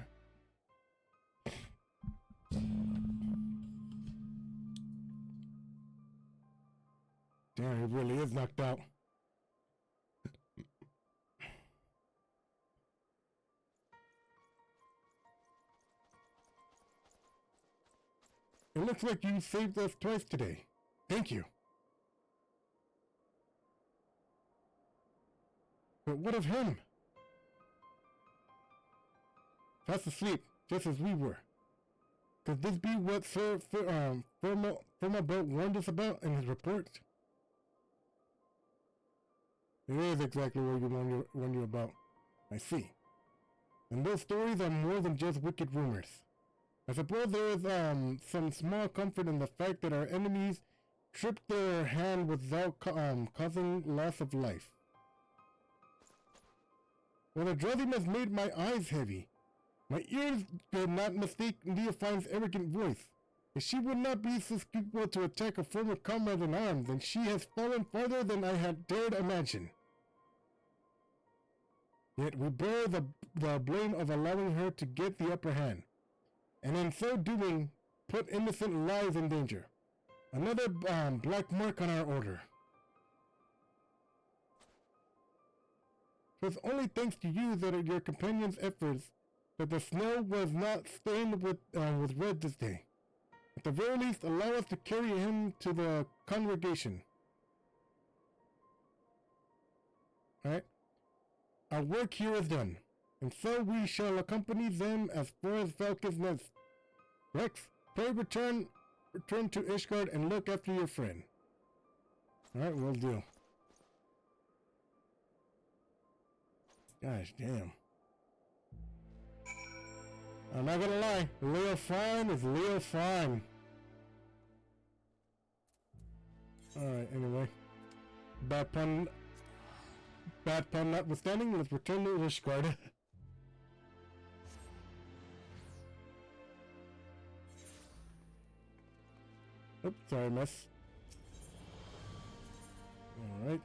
S2: Damn, he really is knocked out. It looks like you saved us twice today. Thank you. But what of him? Fast asleep, just as we were. Could this be what Sir Firma warned us about in his report? It is exactly what you warned you about. I see. And those stories are more than just wicked rumors. I suppose there is some small comfort in the fact that our enemies tripped their hand without causing loss of life. Well, the drowsiness made my eyes heavy. My ears could not mistake Leofine's arrogant voice. If she would not be so capable to attack a former comrade in arms, then she has fallen farther than I had dared imagine. Yet we bear the blame of allowing her to get the upper hand, and in so doing, put innocent lives in danger. Another black mark on our order. It was only thanks to you that your companion's efforts that the snow was not stained with red this day. At the very least, allow us to carry him to the congregation. Alright? Our work here is done, and so we shall accompany them as far as Falcon's Nest. Rex, pray return to Ishgard and look after your friend. Alright, will do. Gosh damn. I'm not gonna lie, Leo Fine is Leo Fine. Alright, anyway. Bad pun notwithstanding, let's return to Ishgard. Oops, sorry, miss. Alright.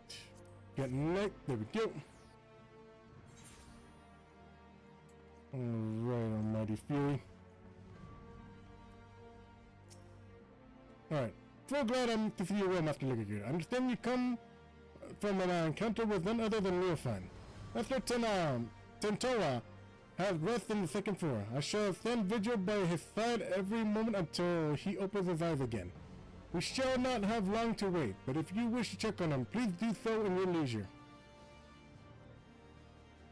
S2: Getting night, there we go. Alright, Almighty Fury. Alright. So glad to see you well after looking good. I understand you come from an encounter with none other than Leofan. Master Tentora has rest in the second floor. I shall stand vigil by his side every moment until he opens his eyes again. We shall not have long to wait, but if you wish to check on him, please do so in your leisure.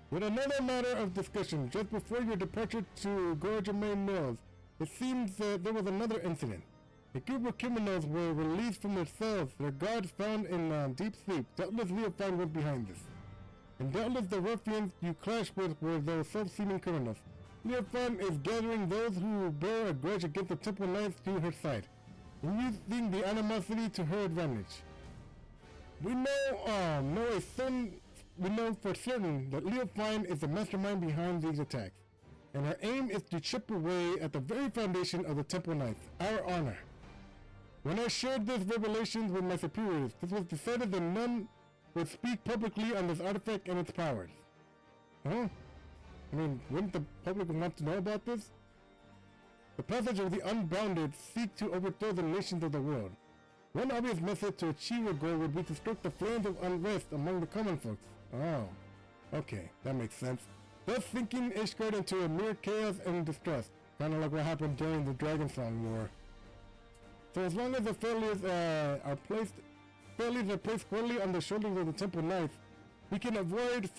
S2: With another matter of discussion, just before your departure to Gorjamain Mills, it seems that there was another incident. A group of criminals were released from their cells, their guards found in deep sleep. Doubtless Leofine went behind this. And doubtless the ruffians you clashed with were those self-seeming criminals. Leofine is gathering those who bear a grudge against the Temple Knights to her side, and using the animosity to her advantage. We know for certain that Leofine is the mastermind behind these attacks, and her aim is to chip away at the very foundation of the Temple Knights, our honor. When I shared these revelations with my superiors, it was decided that none would speak publicly on this artifact and its powers. Huh? I mean, wouldn't the public want to know about this? The passage of the Unbounded seek to overthrow the nations of the world. One obvious method to achieve a goal would be to stoke the flames of unrest among the common folks. Oh, okay, that makes sense. Thus sinking Ishgard into a mere chaos and distress, kind of like what happened during the Dragonsong War. So as long as the failures are placed squarely on the shoulders of the Temple Knights, we can avoid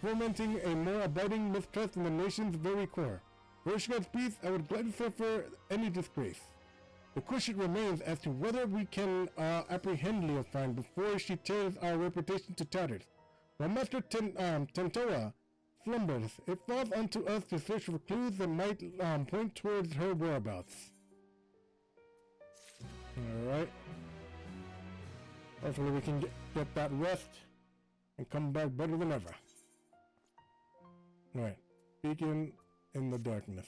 S2: fomenting a more abiding mistrust in the nation's very core. For Ishgard's peace, I would gladly suffer any disgrace. The question remains as to whether we can apprehend Leofine before she tears our reputation to tatters. While Master Tentora slumbers. It falls onto us to search for clues that might point towards her whereabouts. Alright. Hopefully we can get that rest and come back better than ever. Alright. Beacon in the darkness.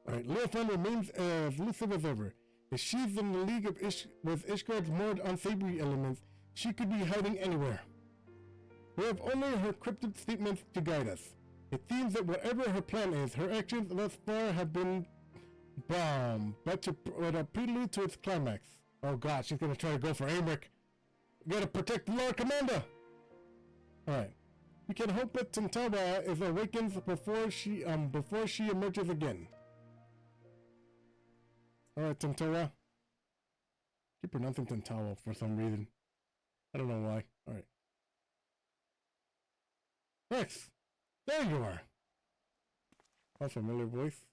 S2: Alright, Leofan remains as elusive as ever. If she's in the league of with Ishgard's more unsavory elements, she could be hiding anywhere. We have only her cryptic statements to guide us. It seems that whatever her plan is, her actions thus far have been but a prelude to its climax. Oh god, she's gonna try to go for Amric. We gotta protect the Lord Commander! Alright. We can hope that Tentawa is awakens before she emerges again. Alright, Tentawa. Keep pronouncing Tentawa for some reason. I don't know why. Alright. Rex! There you are! A familiar voice.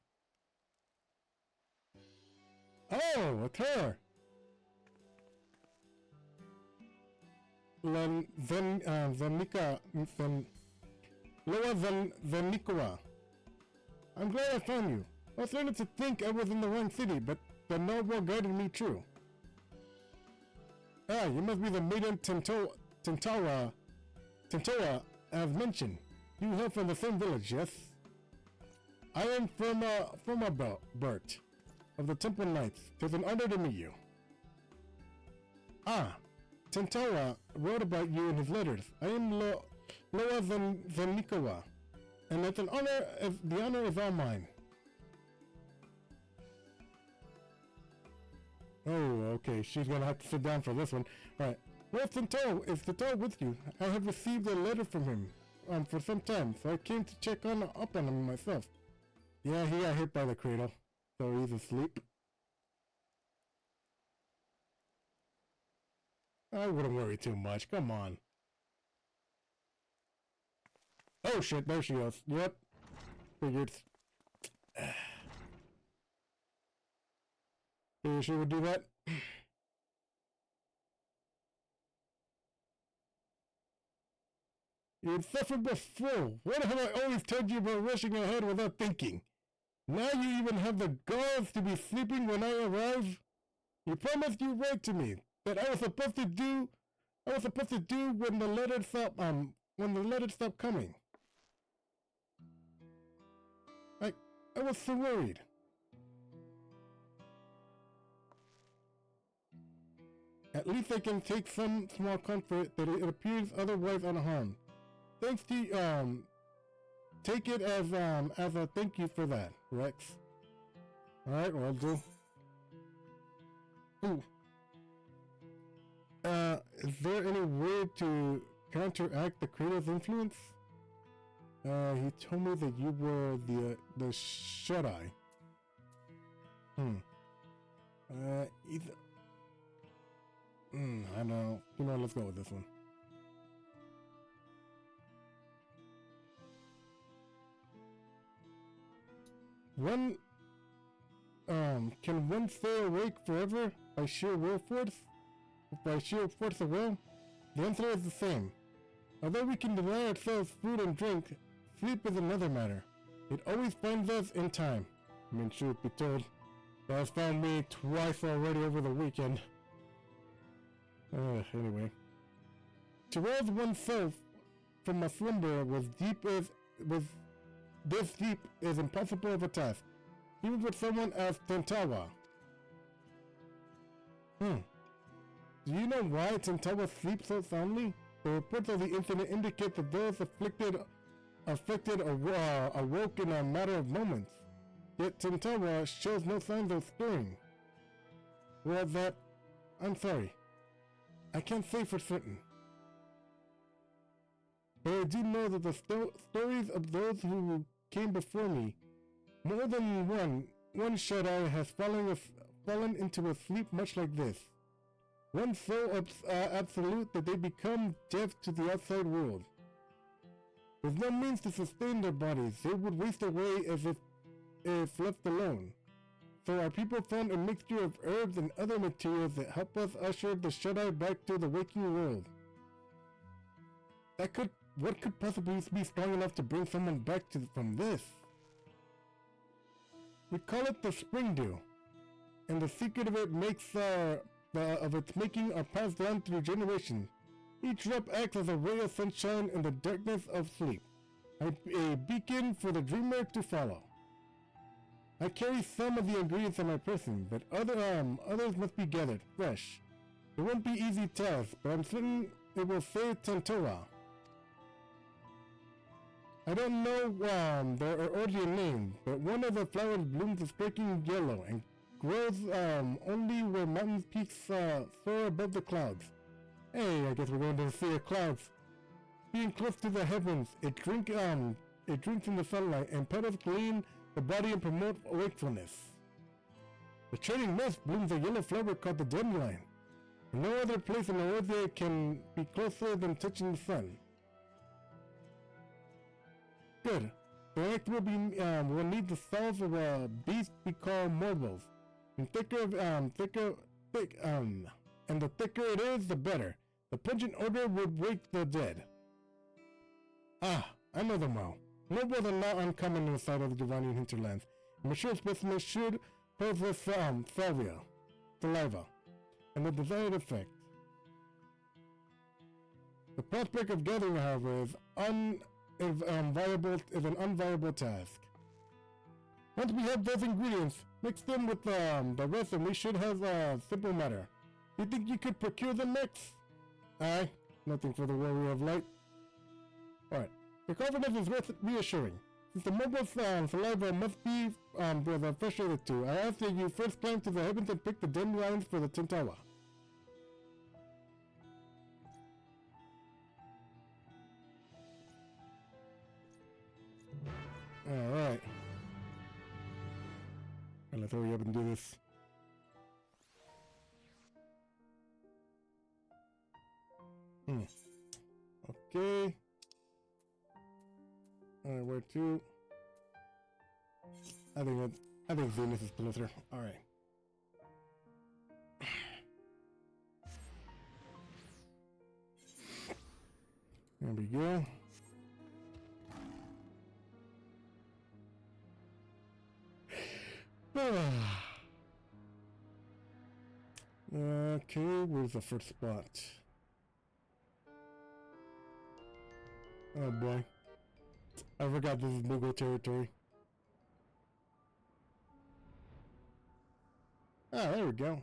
S2: Oh, it's her! Venikowa. I'm glad I found you. I was starting to think I was in the wrong city, but the noble guided me true. Ah, you must be the maiden Tentawa, as mentioned. You hail from the same village, yes? I am from Bert, of the Temple Knights. 'Tis an honor to meet you. Ah, Tentawa wrote about you in his letters. I am Loa Venikowa, and it's an honor. The honor is all mine. Oh, okay. She's gonna have to sit down for this one. All right. Well, is Tentawa with you? I have received a letter from him for some time, so I came to check up on him myself. Yeah, he got hit by the cradle, so he's asleep. I wouldn't worry too much. Come on. Oh shit! There she goes. Yep. Figured. Figured she would do that. You insufferable fool! What have I always told you about rushing ahead without thinking? Now you even have the gall to be sleeping when I arrive? You promised you wrote to me that I was supposed to do when the letter stopped coming. I was so worried. At least I can take some small comfort that it appears otherwise unharmed. Thanks to take it as a thank you for that, Rex. Alright, well, I'll do. Ooh. Is there any way to counteract the cradle's influence? He told me that you were the shut-eye. Either... I don't know. You know, let's go with this one. Can one stay awake forever by sheer will force? By sheer force of will? The answer is the same. Although we can deny ourselves food and drink, sleep is another matter. It always finds us in time. I mean, truth be told, that has found me twice already over the weekend. Anyway. To rouse oneself from a slumber this deep is impossible of a task, even for someone as Tentawa. Do you know why Tentawa sleeps so soundly? The reports of the incident indicate that those afflicted awoke in a matter of moments. Yet Tentawa shows no signs of stirring. Well, I'm sorry. I can't say for certain. But I do know that the stories of those who came before me, more than one shut-eye has fallen into a sleep much like this. One so absolute that they become deaf to the outside world. With no means to sustain their bodies, they would waste away as if left alone. So our people found a mixture of herbs and other materials that help us usher the shut-eye back to the waking world. what could possibly be strong enough to bring someone back from this? We call it the spring dew, and the secret of it of its making are passed down through generations. Each drop acts as a ray of sunshine in the darkness of sleep, a beacon for the dreamer to follow. I carry some of the ingredients on my person, but others must be gathered fresh. It won't be easy task, but I'm certain it will save Tantora. I don't know their origin name, but one of the flowers blooms a sparkling yellow and grows only where mountain peaks soar above the clouds. Hey, I guess we're going to the sea of clouds. Being close to the heavens, it drinks in the sunlight, and petals clean the body and promote wakefulness. The trading mist blooms a yellow flower called the dandelion. No other place in the world there can be closer than touching the sun. Good. The next will need the cells of a beast we call morbals. And and the thicker it is, the better. The pungent odor would wake the dead. Ah, I know them well. Morbals are not uncommon in the side of the Divanian hinterlands. A mature specimen should possess saliva, and the desired effect. The prospect of gathering, however, is an unviable task. Once we have those ingredients, mix them with the rest and we should have a simple matter. You think you could procure the mix? Aye, nothing for the warrior of light. Alright, the confidence is worth reassuring. Since the mobile saliva must be fresh of the two, I ask that you first climb to the heavens and pick the dandelions for the Tintawa. Alright. Let's hurry up and do this. Okay. Alright, where to? I think Venus is closer. Alright. There we go. Okay, where's the first spot? Oh boy. I forgot this is Mughal territory. Ah, there we go.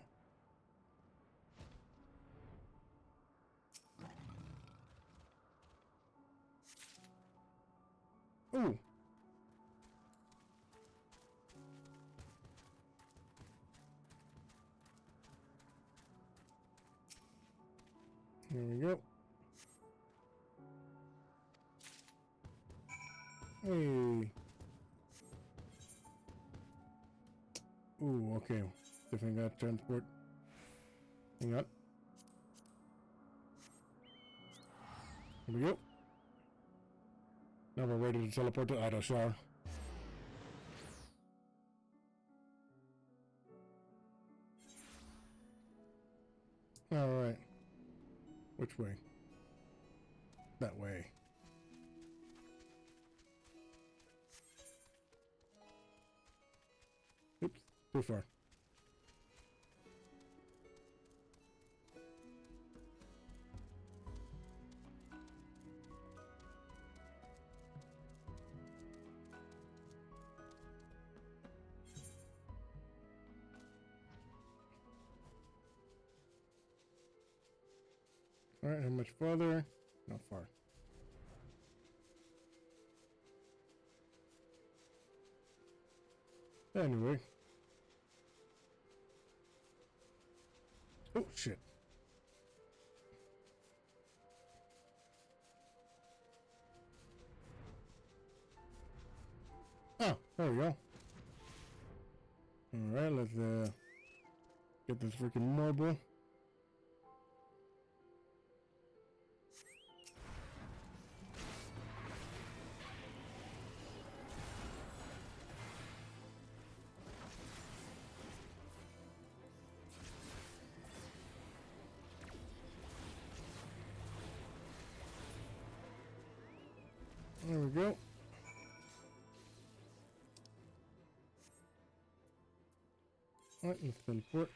S2: Ooh. There we go. Hey. Ooh, okay. Definitely got transport. Hang on. Here we go. Now we're ready to teleport to Idle Shar. Alright. Which way? That way. Oops, too far. Alright, how much farther? Not far. Anyway. Oh, shit. Oh, there we go. Alright, let's get this freaking mobile. There we go. Alright, let's teleport.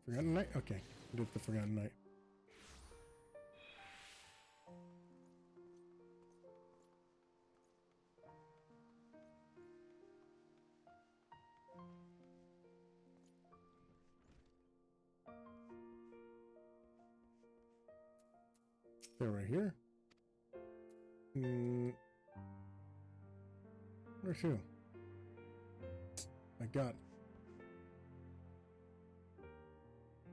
S2: Forgotten Night? Okay, did the Forgotten Night. They're right here. Where's who? My God.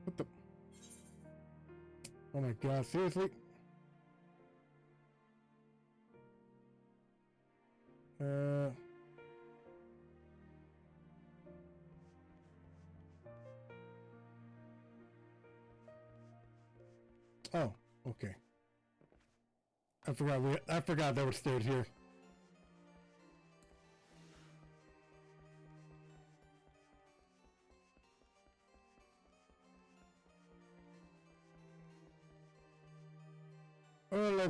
S2: What the? Oh my God, seriously? Oh, okay. I forgot they were stayed here. Loa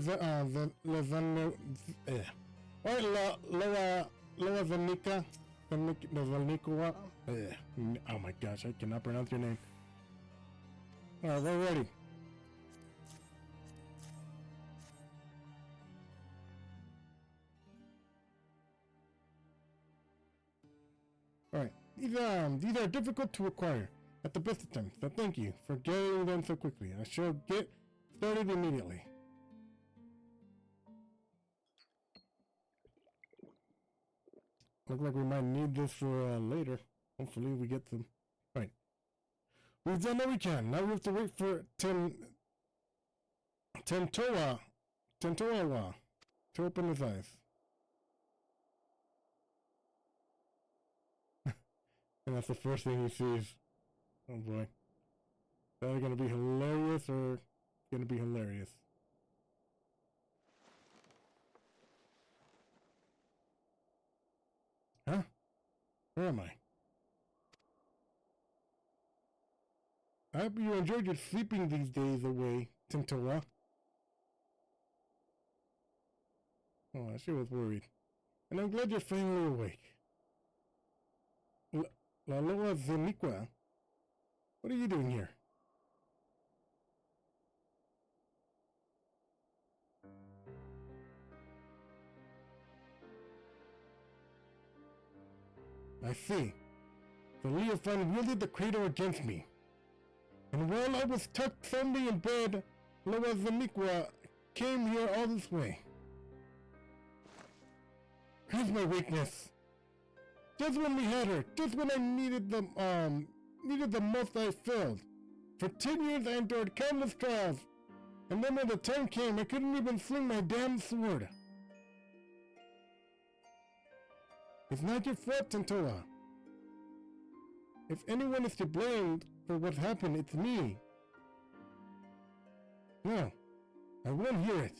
S2: Zanika. Oh my gosh, I cannot pronounce your name. Alright, we're ready. Alright, these are difficult to acquire at the best of times, so thank you for getting them so quickly. I shall get started immediately. Look like we might need this for later. Hopefully we get them. Right. We've done what we can. Now we have to wait for Tentoa to open his eyes. And that's the first thing he sees. Oh boy. Is that gonna be hilarious or gonna be hilarious? Huh? Where am I? I hope you enjoyed your sleeping these days away, Tentoa. Oh, she was worried. And I'm glad you're finally awake. Loa Zanika, what are you doing here? I see. The Leofan wielded the cradle against me. And while I was tucked soundly in bed, Loa Zanika came here all this way. Here's my weakness. Just when we had her, just when I needed the most, I failed. For 10 years I endured countless trials. And then when the time came, I couldn't even swing my damn sword. It's not your fault, Tentoa. If anyone is to blame for what's happened, it's me. No, I won't hear it.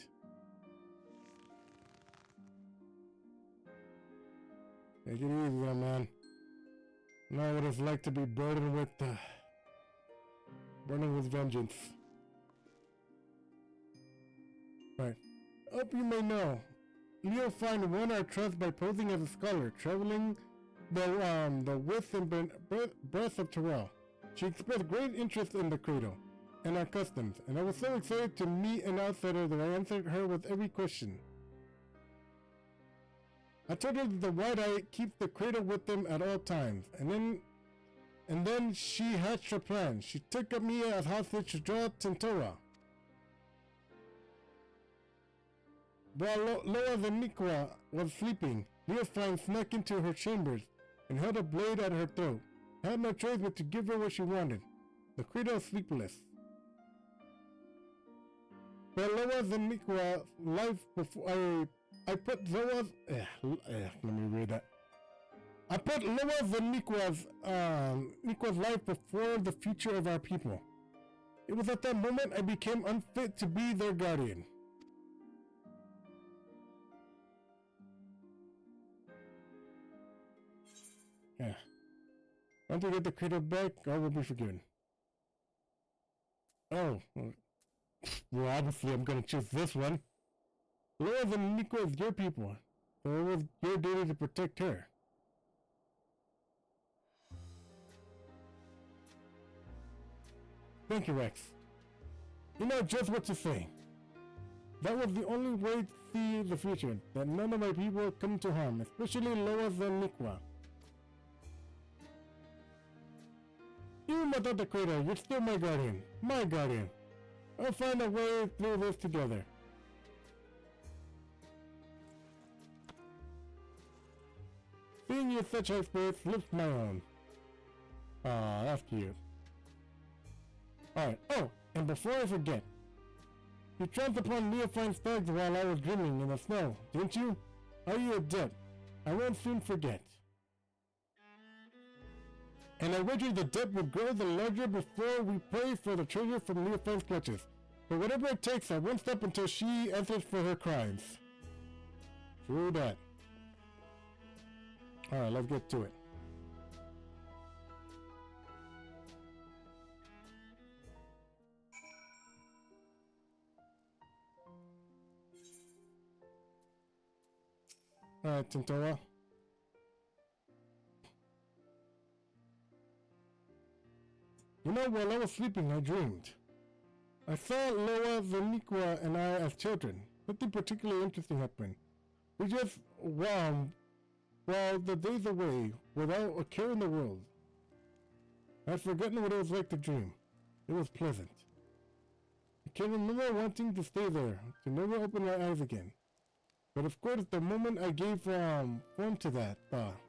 S2: Take it easy, young man. Know what it's like to be burdened with vengeance. Right. Hope you may know, Leofan won our trust by posing as a scholar, traveling the width and breadth of Terrell. She expressed great interest in the cradle and our customs, and I was so excited to meet an outsider that I answered her with every question. I told her that the White-Eye keeps the cradle with them at all times, and then she hatched her plan. She took me as hostage to draw Tentoa. While Loa Zanika was sleeping, Leofan snuck into her chambers and held a blade at her throat. I had no choice but to give her what she wanted. The cradle is sleepless. But Loa Zanika's life before I put Zoa's let me read that. I put Loa Zanika's life before the future of our people. It was at that moment I became unfit to be their guardian. Yeah. Once we get the cradle back, all will be forgiven. Oh. Well, obviously I'm gonna choose this one. Lois and Nico is your people, so it was your duty to protect her. Thank you, Rex. You know just what to say. That was the only way to see the future, that none of my people come to harm, especially Lois and Nikwa. Even without the crater, you're still my guardian. My guardian. I'll find a way through this together. Seeing you such high spirits lifts my own. Aw, that's cute. Alright, oh, and before I forget, you tramped upon neophyte stags while I was dreaming in the snow, didn't you? Are you adept? I won't soon forget. And I wager the debt will grow the larger before we pray for the treasure from neophyte's clutches. But whatever it takes, I won't stop until she answers for her crimes. True that. Alright, let's get to it. Alright, Tintora. You know, while I was sleeping, I dreamed. I saw Loa, Zanikwa, and I as children. Nothing particularly interesting happened. We just, while the days away, without a care in the world. I'd forgotten what it was like to dream. It was pleasant. I can remember wanting to stay there, to never open my eyes again. But of course, the moment I gave form to that thought,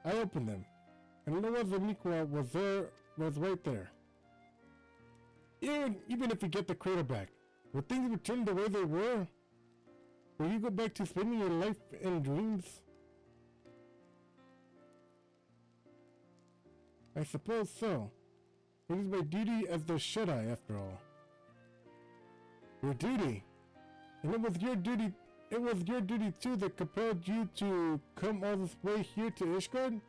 S2: I opened them, and Loa Zanikwa was right there. Even if we get the crater back, will things return the way they were? Will you go back to spending your life in dreams? I suppose so. It is my duty as the Shut-Eye, after all. Your duty? And it was your duty too that compelled you to come all this way here to Ishgard?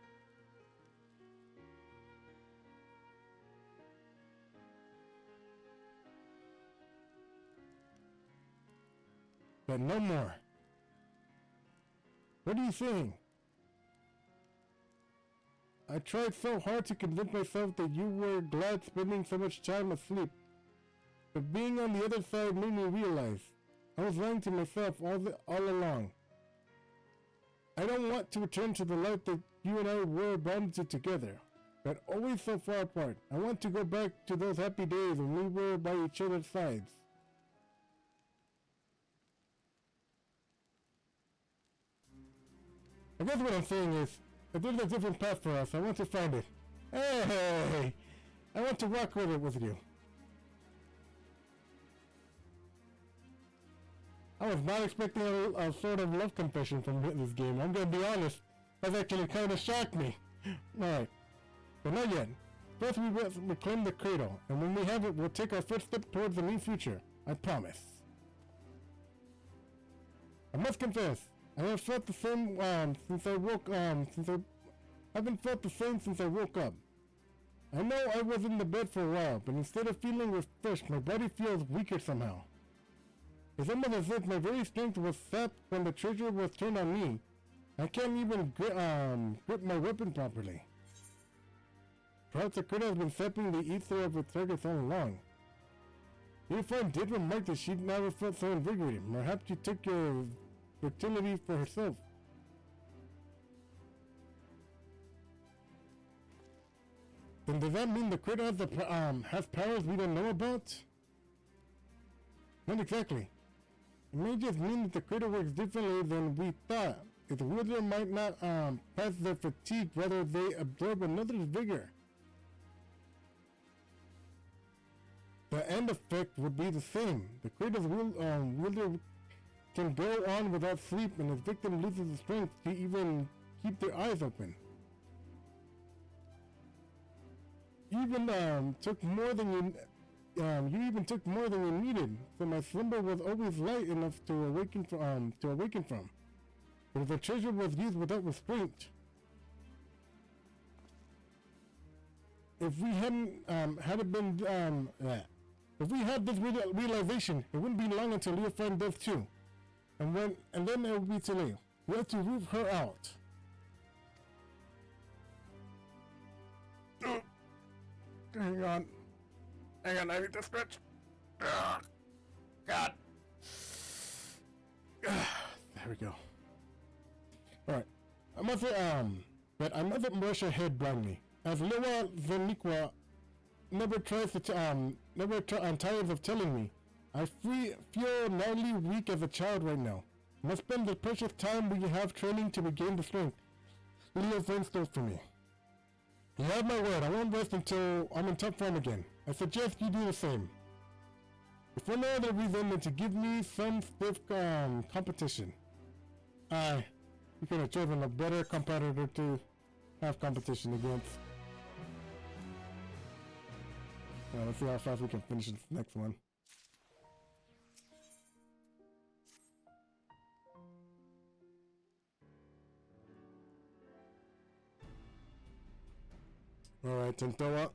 S2: But no more. What are you saying? I tried so hard to convince myself that you were glad spending so much time asleep. But being on the other side made me realize I was lying to myself all along. I don't want to return to the life that you and I were bound to together, but always so far apart. I want to go back to those happy days when we were by each other's sides. I guess what I'm saying is, if there's a different path for us, I want to find it. Hey! I want to walk with it with you. I was not expecting a sort of love confession from this game. I'm gonna be honest. That's actually kind of shocked me. Alright. But not yet. First we will reclaim the cradle, and when we have it, we'll take our first step towards the new future. I promise. I must confess, I have felt the same since I haven't felt the same since I woke up. I know I was in the bed for a while, but instead of feeling refreshed, my body feels weaker somehow. It's almost as if my very strength was sapped when the treasure was turned on me. I can't even grip my weapon properly. Perhaps the critter has been sapping the ether of its targets all along. Uniform did remark that she'd never felt so invigorated. Perhaps she took your fertility for herself. Then does that mean the critter has powers we don't know about? Not exactly. It may just mean that the critter works differently than we thought. Its wielder might not pass their fatigue, rather they absorb another's vigor. The end effect would be the same. The critter's wielder can go on without sleep, and his victim loses the strength to even keep their eyes open. You even took more than you needed, so my slumber was always light enough to awaken from. But if the treasure was used without restraint, if we hadn't been if we had this realization, it wouldn't be long until Leah found death too, and then it would be too late. We have to root her out. Hang on, I need to stretch. God. There we go. Alright. I must brush her head blindly. As Lewa Veniqua never tries to I'm tired of telling me. I feel nearly weak as a child right now. Must spend the precious time we have training to regain the strength Leo instilled for me. You have my word, I won't rest until I'm in top form again. I suggest you do the same. If for no other reason than to give me some stiff competition. You could have chosen a better competitor to have competition against. Let's see how fast we can finish this next one. Alright, Tentoa.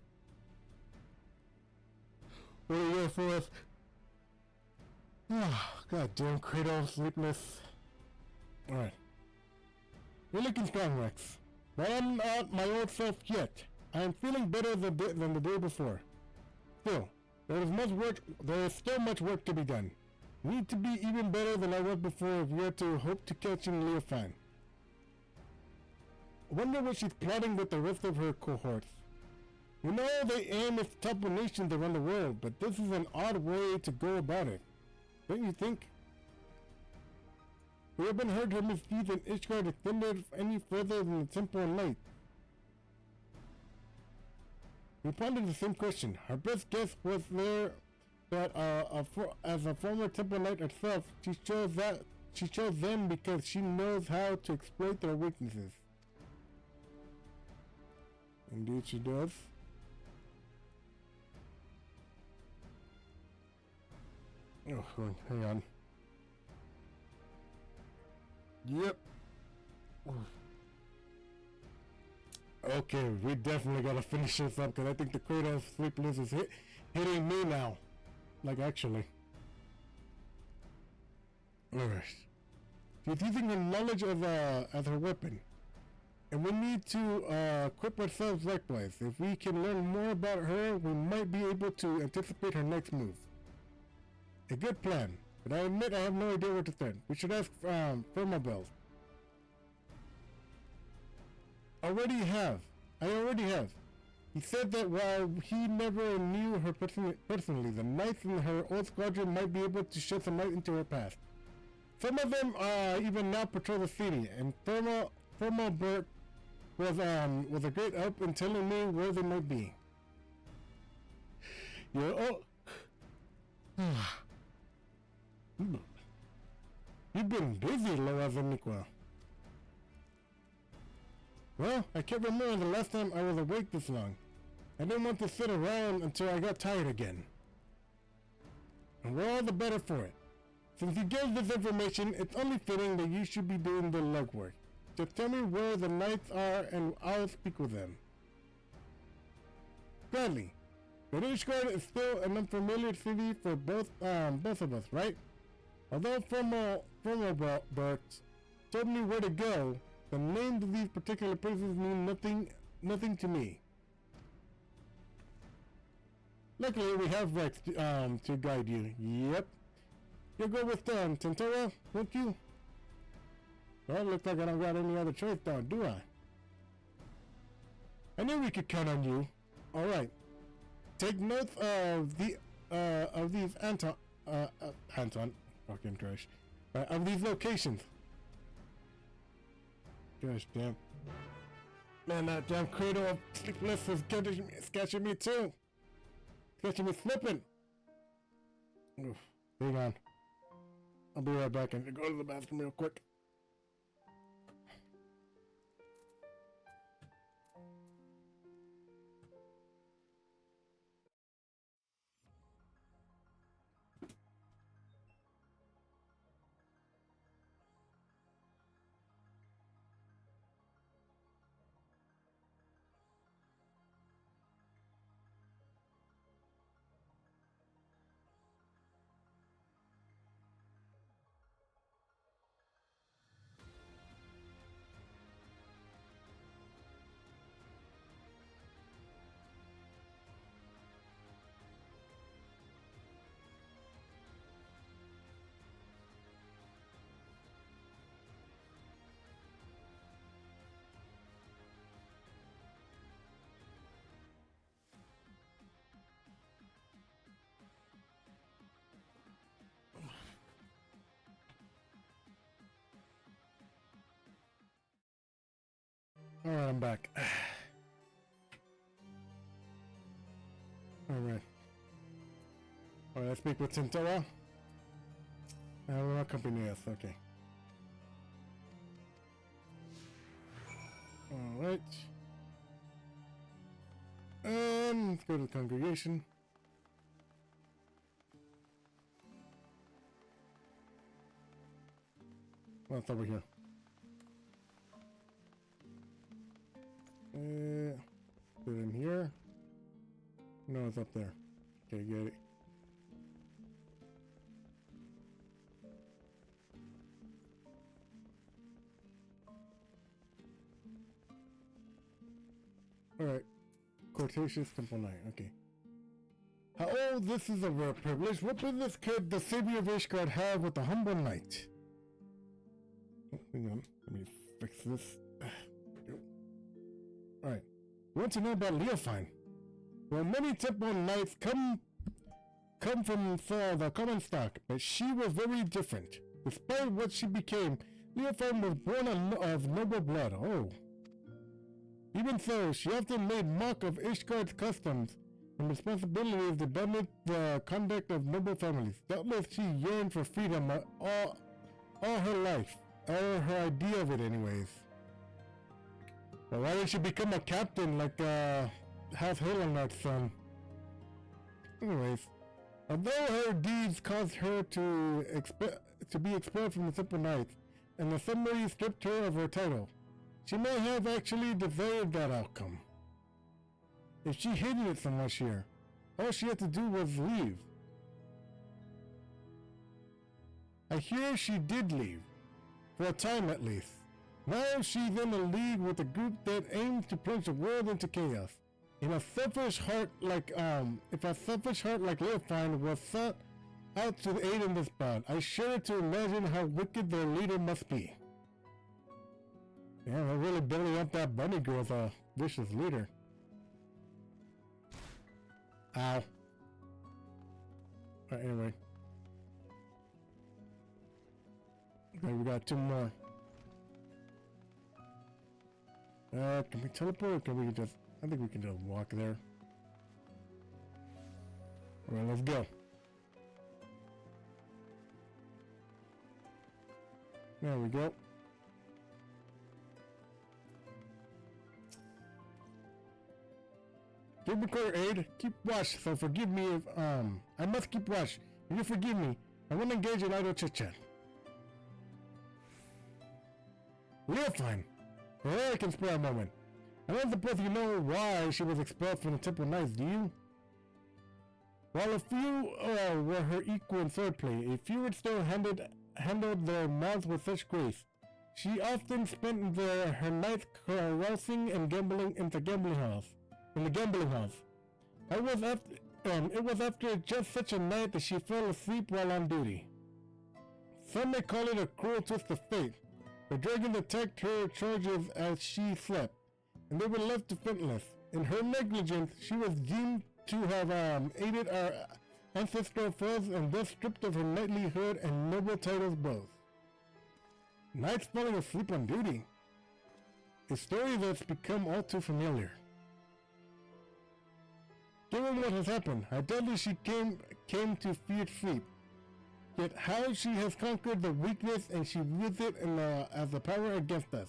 S2: What are you here for us? God damn, Kratos, sleepless. Alright. You're looking strong, Rex. But I'm not my old self yet. I am feeling better than the day before. Still, there is still much work to be done. Need to be even better than I was before if we are to hope to catch in Leofan. I wonder what she's plotting with the rest of her cohorts. You know they aim at top nations around the world, but this is an odd way to go about it. Don't you think? We haven't heard her misdeeds in Ishgard extended any further than the Temple and Light. We pondered the same question. Our best guess was there that as a former Temple Knight herself, she chose them because she knows how to exploit their weaknesses. Indeed she does. Oh, hang on. Yep. Okay, we definitely gotta finish this up because I think the Kratos sleepless is hitting me now. Like, actually. Alright. She's using her knowledge as her weapon. And we need to equip ourselves likewise. If we can learn more about her, we might be able to anticipate her next move. A good plan, but I admit I have no idea where to start. We should ask Firmabel. I already have. He said that while he never knew her personally, the knights in her old squadron might be able to shed some light into her past. Some of them even now patrol the city, and Firmabel was a great help in telling me where they might be. You've been busy, Loa Veniqua. Well, I can't remember the last time I was awake this long. I didn't want to sit around until I got tired again. And we're all the better for it. Since you gave this information, it's only fitting that you should be doing the legwork. Just tell me where the knights are and I'll speak with them. Gladly. But Ishgard is still an unfamiliar city for both of us, right? Although Firmabel told me where to go, the names of these particular places mean nothing to me. Luckily, we have Rex to guide you. Yep. You'll go with Tentora, won't you? Well, it looks like I don't got any other choice now, do I? I knew we could count on you. All right. Take note of these Anton, fucking trash, of these locations. Gosh damn. Man, that damn cradle of sleepless is catching me too. Catching me slipping. Oof. Hang on. I'll be right back and go to the bathroom real quick. I'm back. Alright. Alright, let's speak with Tintora. We're not company us, okay. Alright. Let's go to the congregation. Oh, it's over here. Is it in here? No, it's up there. Okay, get it. Alright. Quotations Temple Knight, okay. Oh, this is a rare privilege. What business could the Savior of Ishgard have with the humble knight? Oh, hang on, let me fix this. Alright. You want to know about Leofine? Well, many temple knights come from the common stock, but she was very different. Despite what she became, Leofine was born of noble blood. Oh. Even so, she often made mock of Ishgard's customs and responsibilities that dominate the conduct of noble families. Doubtless she yearned for freedom all her life, or her idea of it anyways. But why didn't she become a captain like House Helenard's son? Anyways, although her deeds caused her to be expelled from the Temple Knights, and the summary stripped her of her title, she may have actually deserved that outcome. If she hated it so much here, all she had to do was leave. I hear she did leave, for a time at least. Now she's in a league with a group that aims to plunge the world into chaos. If a selfish heart like Leofine was sought out to aid in this bout, I shudder to imagine how wicked their leader must be. Yeah, they're really building up that bunny girl as a vicious leader. Ow. Alright, anyway. Okay, we got two more. Can we teleport or can we just... I think we can just walk there. Alright, let's go. There we go. Dear Recorder Aid, keep watch, so forgive me if, I must keep watch. If you forgive me, I won't engage in idle chit-chat. Leofine! Well, I can spare a moment. I don't suppose you know why she was expelled from the Temple Knights, do you? While a few were her equal in swordplay, a few had still handled their mouths with such grace. She often spent her nights carousing and gambling in the gambling house. It was after just such a night that she fell asleep while on duty. Some may call it a cruel twist of fate. The dragon attacked her charges as she slept, and they were left defenseless. In her negligence, she was deemed to have aided our ancestral foes and thus stripped of her knightlyhood and noble titles both. Knights falling asleep on duty. A story that's become all too familiar. Given what has happened, I doubtless she came to feared sleep. Yet how she has conquered the weakness and she wields it as a power against us.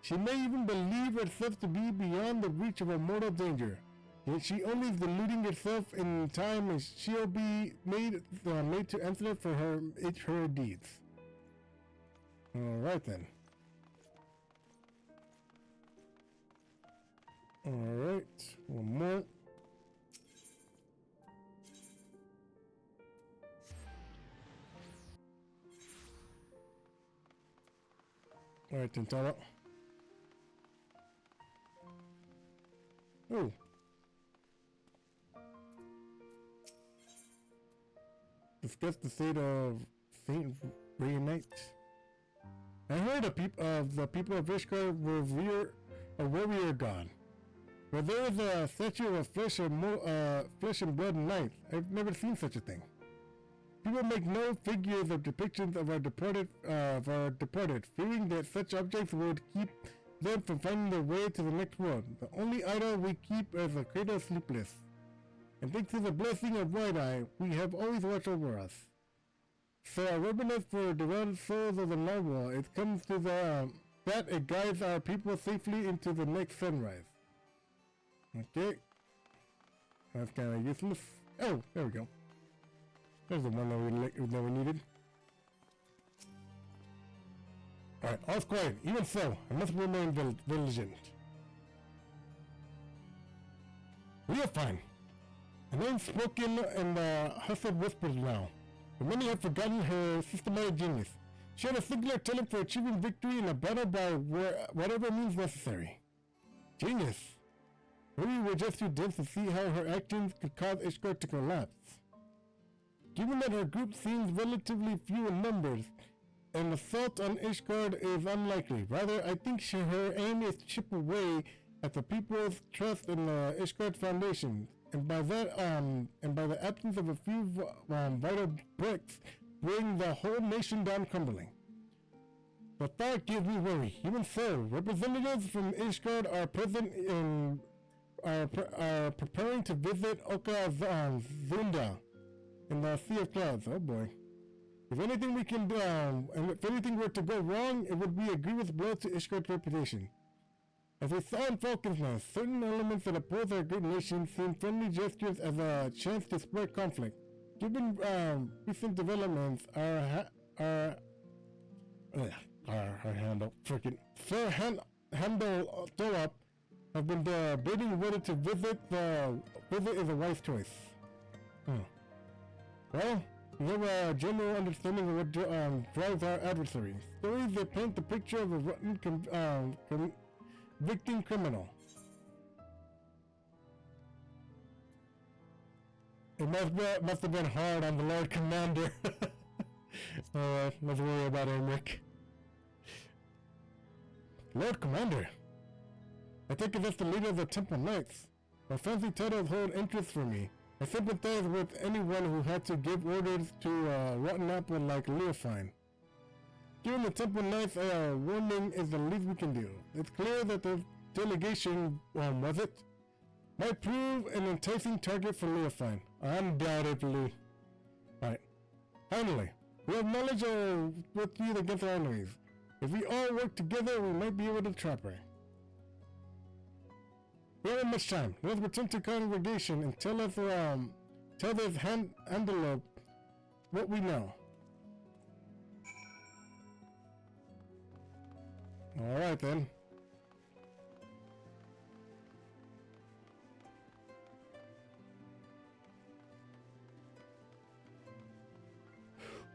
S2: She may even believe herself to be beyond the reach of a mortal danger. Yet she only is deluding herself in time, and she'll be made to answer for her deeds. Alright then. Alright, one more. Alright, Tintaro. Oh. Discuss the state of Saint Reunite. I heard of the people of Ishgard revere a warrior god. But there is a statue of a flesh and blood knight. I've never seen such a thing. People make no figures of depictions of our departed, fearing that such objects would keep them from finding their way to the next world. The only idol we keep is a cradle sleepless. And thanks to the blessing of White Eye, we have always watched over us. So our reverence for the devoted souls of the noble, it comes to that it guides our people safely into the next sunrise. Okay. That's kind of useless. Oh, there we go. There's the one that we needed. Alright, all's quiet. Even so, I must remain vigilant. We are fine. A name spoken in the hustled whispers now. But many have forgotten her systematic genius. She had a singular talent for achieving victory in a battle by whatever means necessary. Genius. Maybe we're just too dense to see how her actions could cause Ishgard to collapse. Given that her group seems relatively few in numbers, an assault on Ishgard is unlikely. Rather, I think her aim is to chip away at the people's trust in the Ishgard Foundation, and by that, and by the absence of a few vital bricks, bring the whole nation down crumbling. The thought gives me worry. Even so, representatives from Ishgard are present in are preparing to visit Oka Zunda in the Sea of Clouds. Oh boy. If anything we can do, and if anything were to go wrong, it would be a grievous blow to Ishgard's reputation. As we saw in Falcon's Nest, certain elements that oppose our great nation seem friendly gestures as a chance to spread conflict. Given recent developments, our handle Dolop have been debating whether to visit is a wise choice. Well, we have a general understanding of what drives our adversaries. Stories that paint the picture of a rotten convicting criminal. It must have been hard on the Lord Commander. Alright, let's worry about Emric. Lord Commander? I take it that's the leader of the Temple Knights. My fancy titles hold interest for me. I sympathize with anyone who had to give orders to a rotten apple like Leofine. Given the Temple Knights a warning is the least we can do. It's clear that the delegation, was it? Might prove an enticing target for Leofine. Undoubtedly. Right. Finally, we have knowledge of what's used against our enemies. If we all work together, we might be able to trap her. We don't have much time. Let's return to congregation and tell this antelope what we know. Alright then.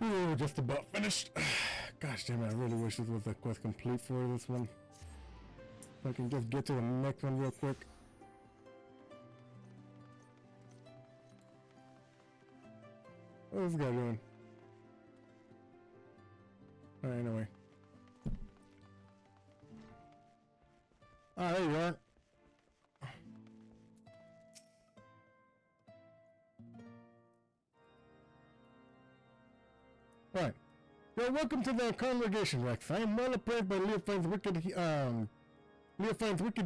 S2: Ooh, just about finished. Gosh damn it, I really wish this was the quest complete for this one. So I can just get to the next one real quick. What's this guy doing? Alright, anyway. Ah, there you are. Right. Well, welcome to the congregation, Rex. I am well appraised by Leofine's wicked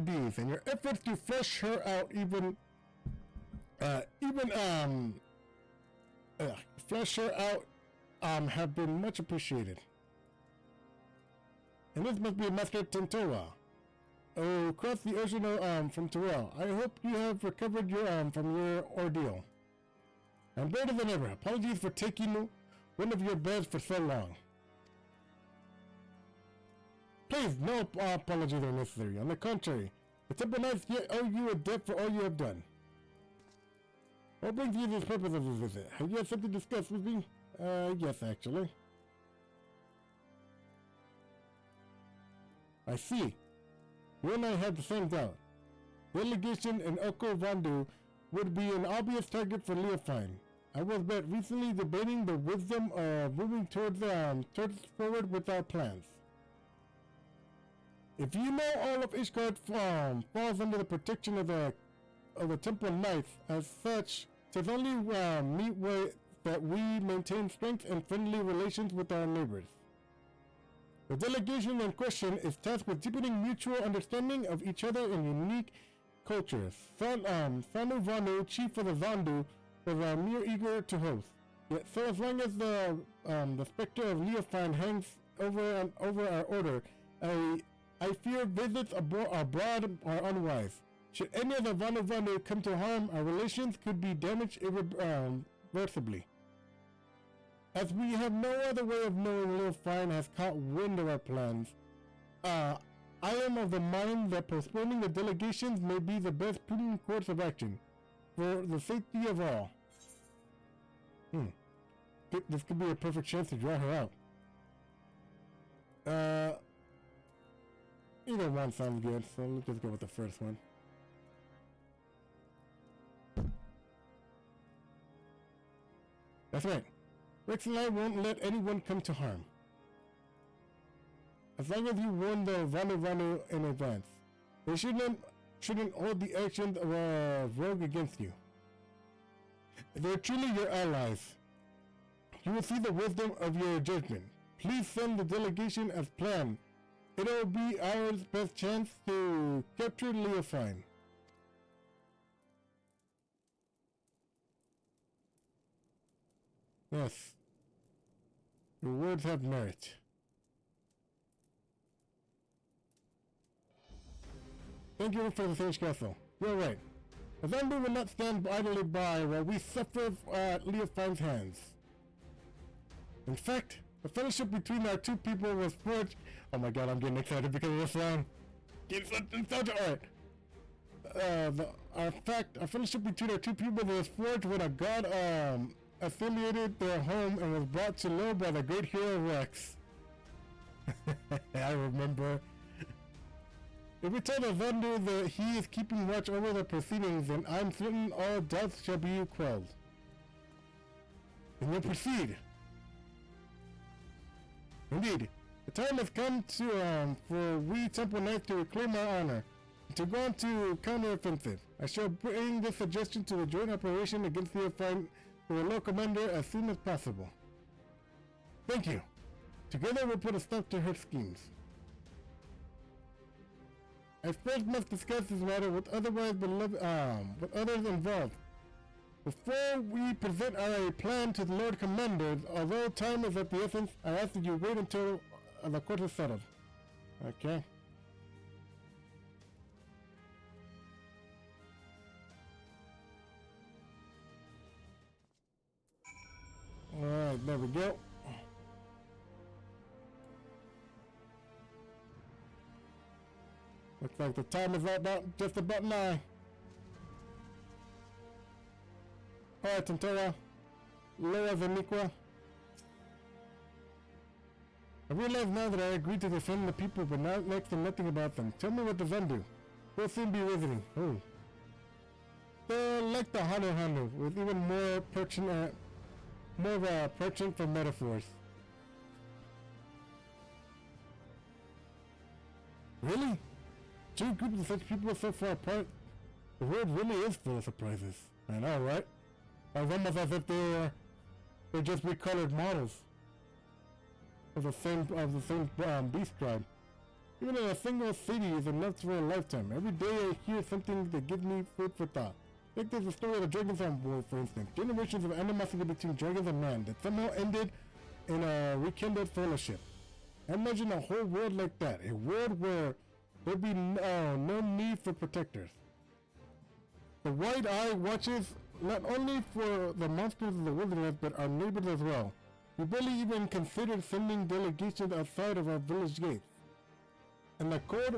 S2: deeds, and your efforts to flesh her out have been much appreciated. And this must be Master Tentora. Oh, across the ocean from Terrell. I hope you have recovered from your ordeal. I'm better than ever. Apologies for taking one of your beds for so long. Please, no apologies are necessary. On the contrary, the Temple Knights yet owe you a debt for all you have done. What brings you to this purpose of this visit? Have you had something to discuss with me? Yes, actually. I see. You and I have the same doubt. Delegation in Oko Vandu would be an obvious target for Leofine. I was but recently debating the wisdom of moving towards forward with our plans. If you know all of Ishgard falls under the protection of the Temple Knights, as such, tis only meet way that we maintain strength and friendly relations with our neighbors. The delegation in question is tasked with deepening mutual understanding of each other in unique cultures. Sanu Vanu, chief of the Vandu, was mere eager to host. Yet, so as long as the specter of Leofine hangs over our order, I fear visits abroad are unwise. Should any of the Vanu come to harm, our relations could be damaged irreversibly. As we have no other way of knowing Leofine has caught wind of our plans, I am of the mind that postponing the delegations may be the best prudent course of action, for the safety of all. This could be a perfect chance to draw her out. Either one sounds good, so let's just go with the first one. That's right. Rex and I won't let anyone come to harm. As long as you warn the Vanu in advance, they shouldn't hold the actions of a rogue against you. They're truly your allies. You will see the wisdom of your judgment. Please send the delegation as planned. It'll be our best chance to capture Leofine. Yes. Your words have merit. Thank you for the Sage Castle. You're right. The Vandu will not stand idly by while we suffer at Leofine's hands. In fact, the fellowship between our two people was forged. Oh my god, I'm getting excited because of this line. Alright. Our fellowship between our two people was forged when a god affiliated their home and was brought to low by the great hero Rex. I remember. If we tell the vendor that he is keeping watch over the proceedings, then I'm certain all doubts shall be quelled. And we'll proceed. Indeed, the time has come to for we Temple Knights to reclaim our honor, and to go on to counter-offensive. I shall bring this suggestion to the joint operation against the Leofine to the Lord Commander as soon as possible. Thank you. Together we'll put a stop to her schemes. I first must discuss this matter with with others involved. Before we present our plan to the Lord Commander, although time is of the essence, I ask that you wait until the court is settled. Okay. Alright, there we go. Looks like the time is just about now. Alright, Tantera. Loa Vaniqua. I realize now that I agreed to defend the people, but not next to nothing about them. Tell me what the Vendu. We'll soon be visiting. Oh. They're like the Hunter, with even more of a penchant for metaphors. Really? Two groups of such people so far apart? The world really is full of surprises. I know, right? It's almost as if they're just recolored models of the same beast tribe. Even in a single city is enough for a lifetime. Every day I hear something that gives me food for thought. Take there's the story of the Dragons on War, for instance. Generations of animosity between dragons and man that somehow ended in a rekindled fellowship. I imagine a whole world like that. A world where there'd be no need for protectors. The White Eye watches not only for the monsters of the wilderness, but our neighbors as well. We barely even considered sending delegations outside of our village gates. And the cold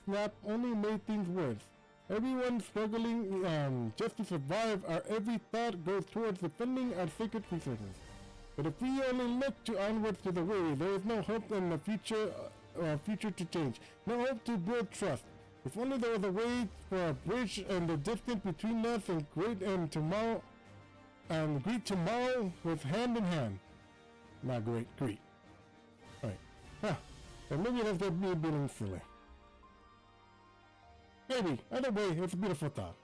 S2: snap only made things worse. Everyone struggling just to survive, our every thought goes towards defending our sacred resources. But if we only look onwards to the weary, there is no hope in the future to change. No hope to build trust. If only there was a way for a bridge and the distance between us and greet tomorrow with hand in hand. Not great. Alright. Huh. So maybe that's just me being silly. Maybe. Either way, it's a beautiful thought.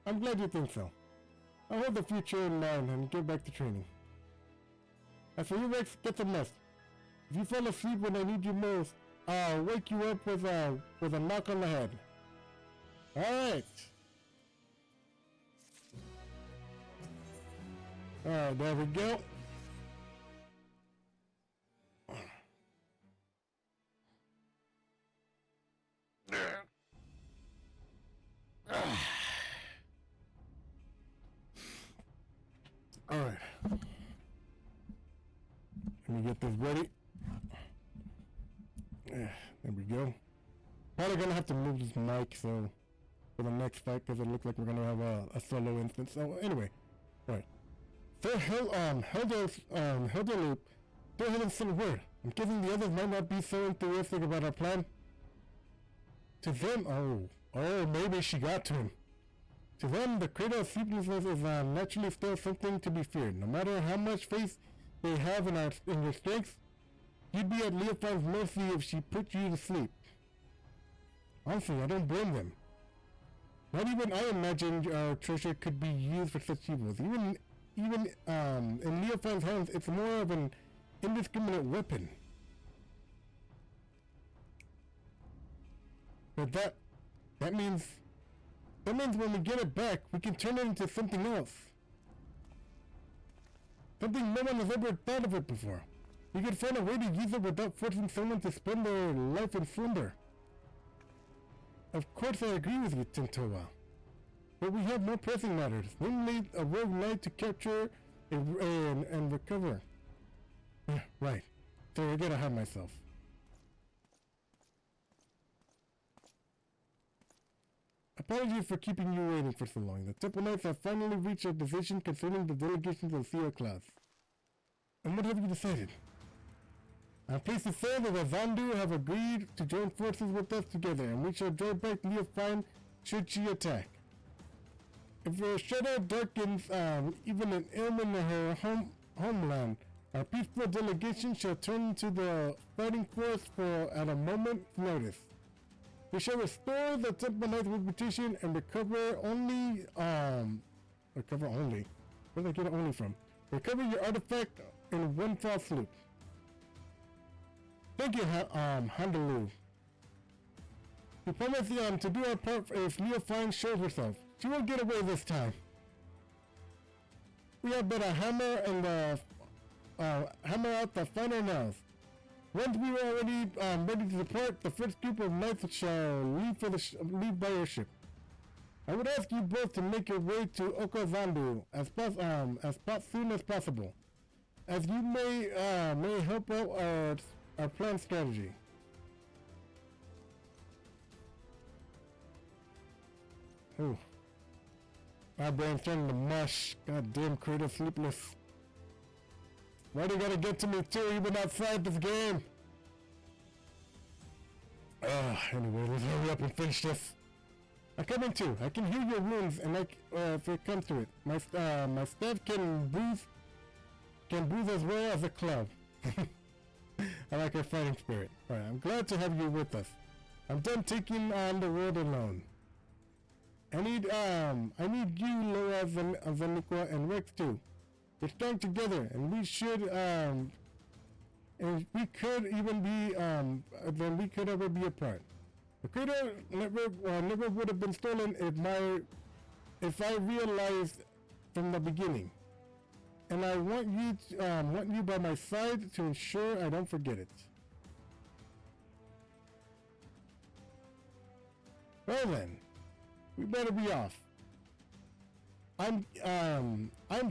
S2: I'm glad you think so. I'll hold the future in mind and get back to training. As for you, Rex, get some rest. If you fall asleep when I need you most, I'll wake you up with a knock on the head. Alright. Alright, there we go. Alright. Let me get this ready. There we go. Probably gonna have to move this mic so for the next fight because it looks like we're gonna have a solo instance. So anyway, alright. So Helderloop still haven't sent word. I'm guessing the others might not be so enthusiastic about our plan. To them, oh, maybe she got to him. To them, the cradle of sleeplessness is naturally still something to be feared. No matter how much faith they have in your strength, you'd be at Leopold's mercy if she put you to sleep. Honestly, I don't blame them. Not even I imagined treasure could be used for such evils. Even in Leopold's hands, it's more of an indiscriminate weapon. But that means when we get it back, we can turn it into something else. Something no one has ever thought of it before. We could find a way to use it without forcing someone to spend their life in slumber. Of course I agree with you, Tintowa. But we have more pressing matters, namely a rogue knight to capture and recover. Right. So I gotta have myself. Apologies for keeping you waiting for so long. The Temple Knights have finally reached a decision concerning the delegations of CO class. And what have you decided? I'm pleased to say that the Zandu have agreed to join forces with us together, and we shall drive back Leofine should she attack. If her shadow darkens even an ailment in her homeland, our peaceful delegation shall turn to the fighting force at a moment's notice. We shall restore the Temple Knight's reputation and recover only. Where did I get only from? Recover your artifact in one fell swoop. Thank you, Handaloo. We promise to do our part if Leofine shows herself. She won't get away this time. We have but a hammer and hammer out the final nails. Once we are already ready to depart, the first group of knights shall leave by your ship. I would ask you both to make your way to Okozandu as soon as possible, as you may help out our planned strategy. Ooh. My brain's turning to mush. Goddamn creative sleepless. Why do you gotta get to me too, even outside this game? Anyway, let's hurry up and finish this. I'm coming too. I can heal your wounds, and if it comes to it, my staff can bruise as well as a club. I like her fighting spirit. Alright, I'm glad to have you with us. I'm done taking on the world alone. I need you, Laura, Vanikwa, and Rex too. We're strong together, and we should, and we could even be, then we could ever be apart. The cradle never would have been stolen if I realized from the beginning. And I want you by my side to ensure I don't forget it. Well then, we better be off. I'm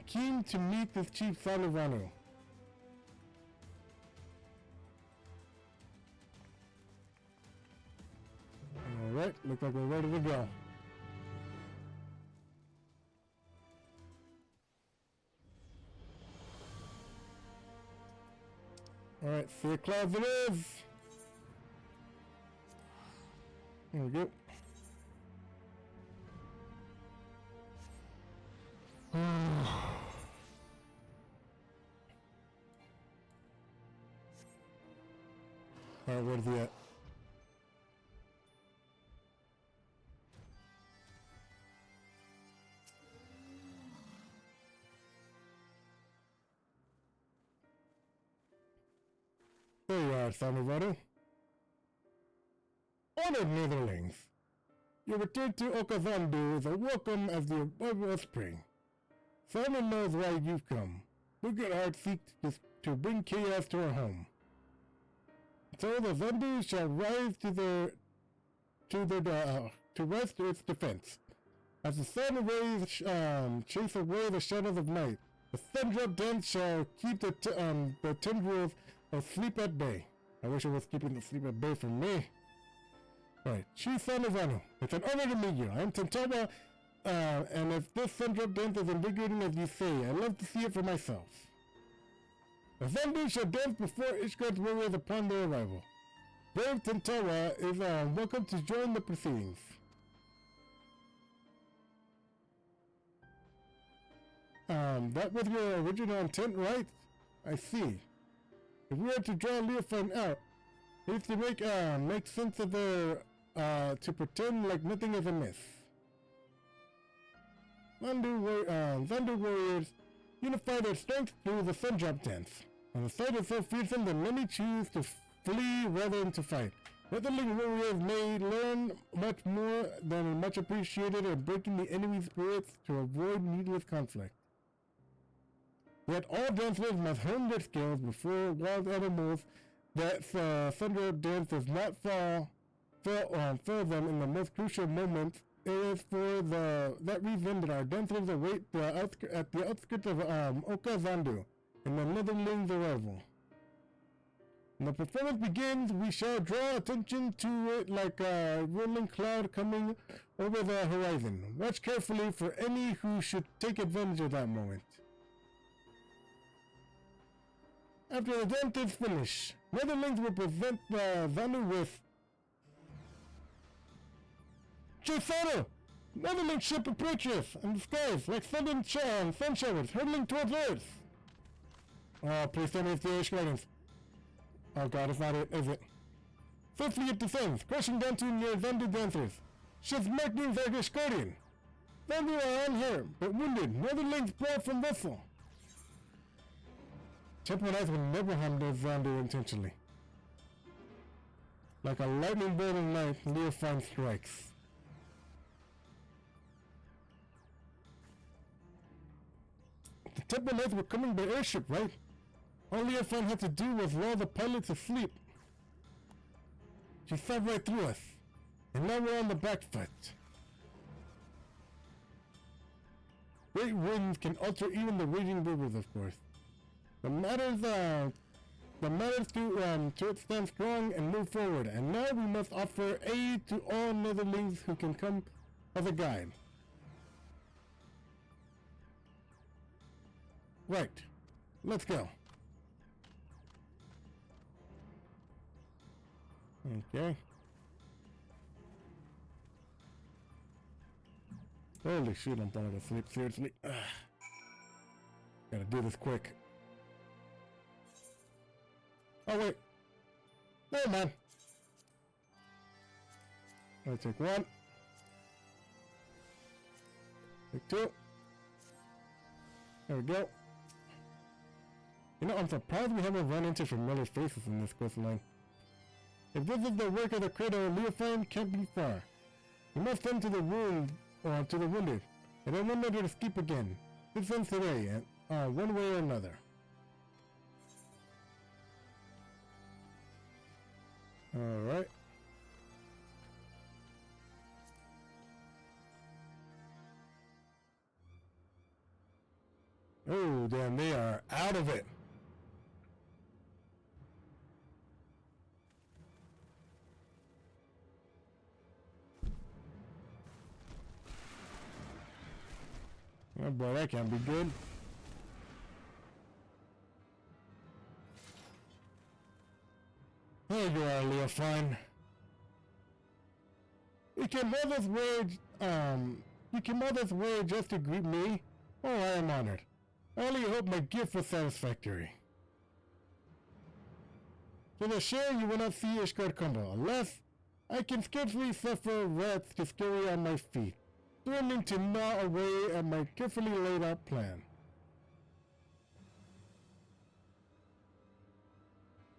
S2: keen to meet this Chief Salavanu. Alright, looks like we're ready to go. Alright, see clouds it is! There we go. Alright, where's he at? are, Samuvaru. Honored Netherlings, your return to Okazandu is a welcome as the arrival of spring. Simon knows why you've come. Wicked hearts seek to bring chaos to our home. So the Zandu shall rise to its defense. As the sun rays chase away the shadows of night, the Thundrop dance shall keep the tendrils of sleep at bay. I wish it was keeping the sleep at bay from me. Right, Chief Sanavanu, it's an honor to meet you. I'm Tantawa, and if this Thundrop dance is invigorating as you say, I'd love to see it for myself. The Zandu shall dance before Ishgard's warriors upon their arrival. Brave Tantawa is welcome to join the proceedings. That was your original intent, right? I see. If we are to draw Leofan out, it is to make sense of their, to pretend like nothing is amiss. Zandu warriors unify their strength through the Thundrop dance, and the sight is so fearsome that many choose to flee rather than to fight. Netherling warriors may learn much more than much appreciated in breaking the enemy's spirits to avoid needless conflict. Yet all dancers must hone their skills before wild animals that Thundrop dance does not fail them in the most crucial moments. It is for that reason that our dancers await at the outskirts of Okazandu in the Netherlings' arrival. When the performance begins, we shall draw attention to it like a rolling cloud coming over the horizon. Watch carefully for any who should take advantage of that moment. After the dance is finished, Netherlings will present the Zandu with Chisano! Netherling ship approaches in the skies like sun showers hurtling towards Earth. Oh, please tell me it's the Irish Guardians. Oh god, it's not it, is it? Swiftly it descends, crashing down to near Zandu dancers. Ship's markings are Irish Guardian. Zandu are unhurt, but wounded. Netherlings brought from vessel. Temple Knights will never harm those Zandu intentionally. Like a lightning bolt of night, Leofine strikes. The Temple Knights were coming by airship, right? All Leofine had to do was lull the pilot to sleep. She saw right through us, and now we're on the back foot. Great winds can alter even the raging rivers, of course. The matters to stand strong and move forward, and now we must offer aid to all Netherlings who can come as a guide. Right, let's go. Okay. Holy shit, I'm falling asleep, seriously. Ugh. Gotta do this quick. Oh wait. Never mind. I'll take one. Take two. There we go. You know, I'm surprised we haven't run into familiar faces in this quest line. If this is the work of the Cradle, Leofine can't be far. We must tend to the wound, or to the wounded, and then won't let her escape again. This ends today, one way or another. Alright. Oh, damn, they are out of it. Oh boy, that can't be good. There you are, Leofine. You came all this way just to greet me? Oh, I am honored. I only hope my gift was satisfactory. To the share you will not see Ishgard crumble. Alas, I can scarcely suffer rats to scurry on my feet, threatening to gnaw away at my carefully laid out plan.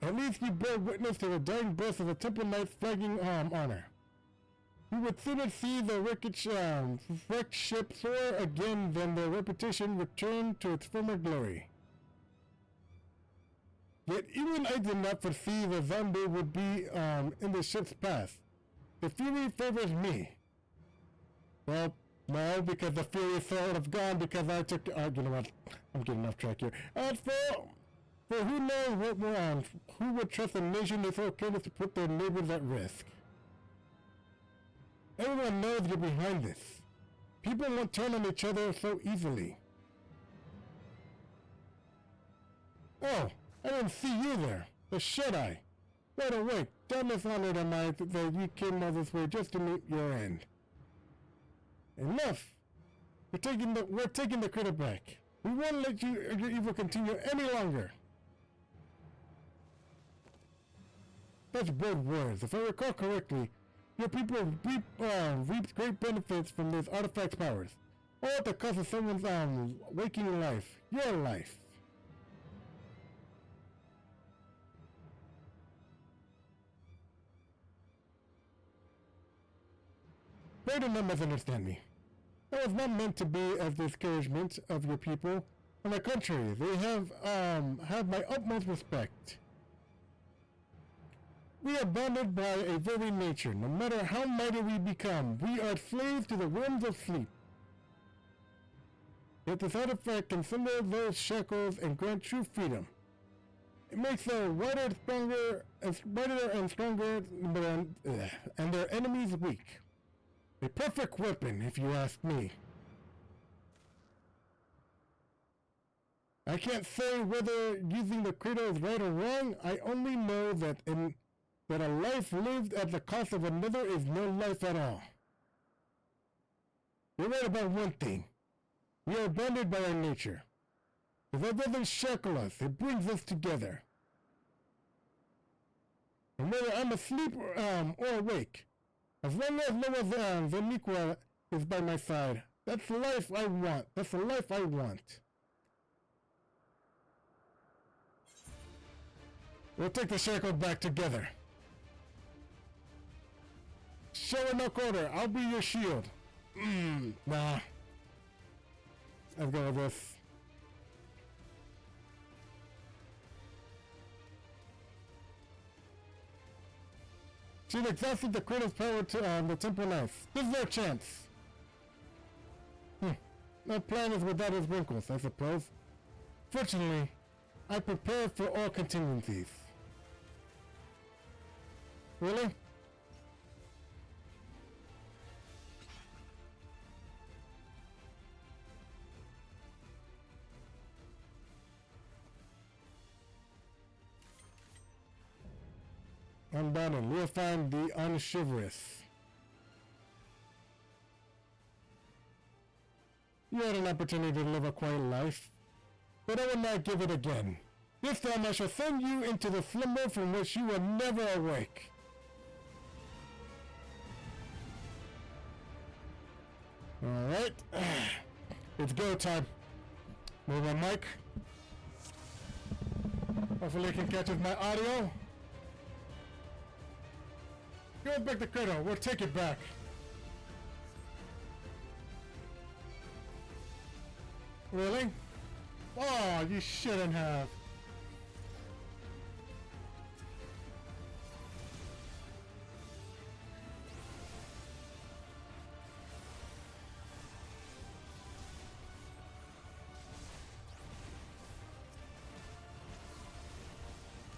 S2: At least you bore witness to the dying breath of the Temple Knight's flagging honor. We would sooner see the wrecked ship soar again than the reputation return to its former glory. Yet even I did not foresee the zombie would be in the ship's path. The fury favors me. Well, no, because the fury is sort of gone because I took... you know what? I'm getting off track here. As for who knows what more on, who would trust a nation that's so careless to put their neighbors at risk? Everyone knows you're behind this. People won't turn on each other so easily. Oh, I didn't see you there. But should I? Wide awake, damn dishonored am I that you came all this way just to meet your end. Enough! We're taking the critter back. We won't let your evil continue any longer. That's bold words. If I recall correctly, your people reaped great benefits from this artifact's powers, all at the cost of someone's waking life, your life. Pray do not misunderstand me. That was not meant to be as discouragement of your people. On the contrary, they have my utmost respect. We are bounded by a very nature. No matter how mighty we become, we are slaves to the whims of sleep. Yet this artifact can sunder those shackles and grant true freedom. It makes them wider and stronger, and their enemies weak. A perfect weapon, if you ask me. I can't say whether using the cradle is right or wrong. I only know that a life lived at the cost of another is no life at all. You're right about one thing. We are bounded by our nature. If that doesn't shackle us, it brings us together. And whether I'm asleep or awake, as long as Noah Zaniqua is by my side, that's the life I want. That's the life I want. We'll take the shackle back together. Show no quarter. I'll be your shield. Nah. Let's go with this. She's exhausted the cradle's power to the Temple Knife. There's no chance. No plan is without its wrinkles, I suppose. Fortunately, I prepared for all contingencies. Really? Unbounded, we'll find the unchivalrous. You had an opportunity to live a quiet life, but I will not give it again. This time I shall send you into the slumber from which you will never awake. Alright. It's go time. Move my mic. Hopefully it can catch my audio. Go back the cradle. We'll take it back. Really? Oh, you shouldn't have.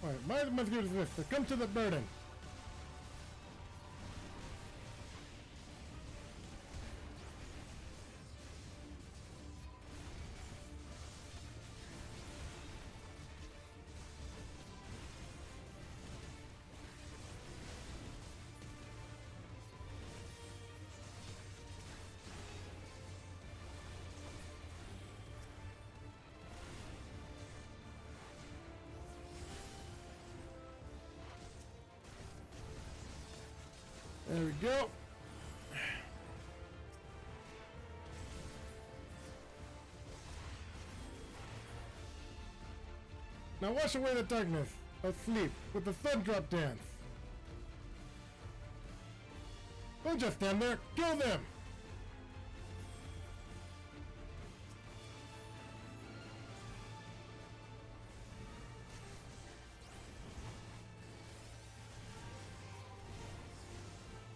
S2: Alright, might as good as this. So come to the burden. There we go. Now wash away the darkness. asleep with the sun drop dance. Don't just stand there, kill them!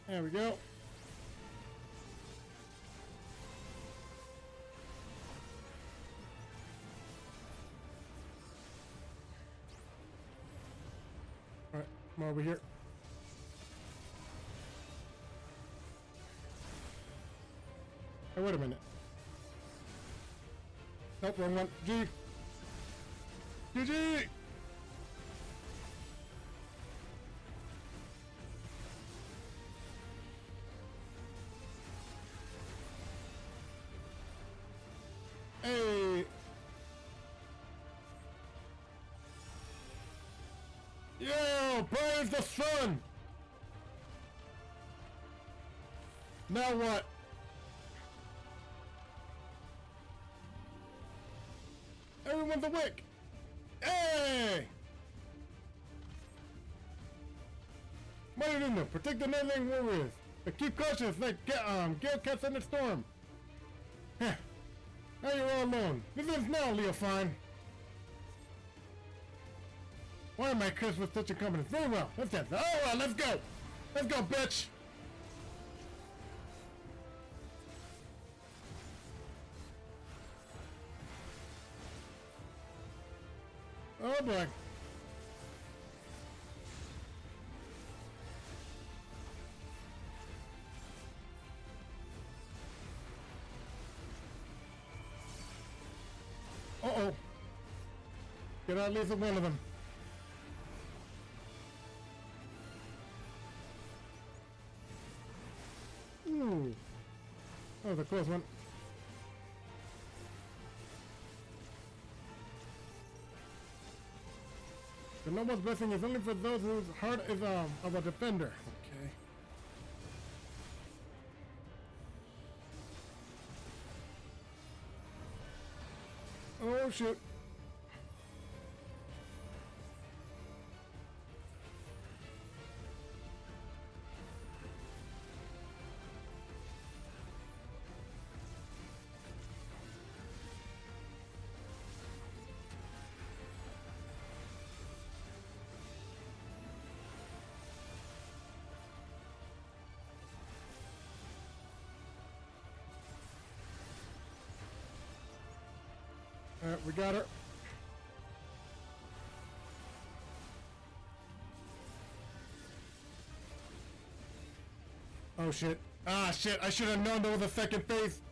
S2: There we go. Alright, come over here. Hey, wait a minute. Nope, wrong one. G. GG! Hey! Yo! Praise the sun! Now what? Everyone's awake! Hey! What do you do? Protect the Netherling warriors. But keep cautious, like Gale Cats in the storm. Heh. Now you're all alone. This ends now, Leofine. Why am I cursed with such incompetence? Very well. Let's dance. Alright, let's go! Let's go, bitch! Oh boy. Uh-oh. Get out at least one of them. Ooh. That was a close one. The noble's blessing is only for those whose heart is of a defender. Okay. Oh shit. Alright, we got her. Oh shit. Ah shit, I should have known there was a second phase.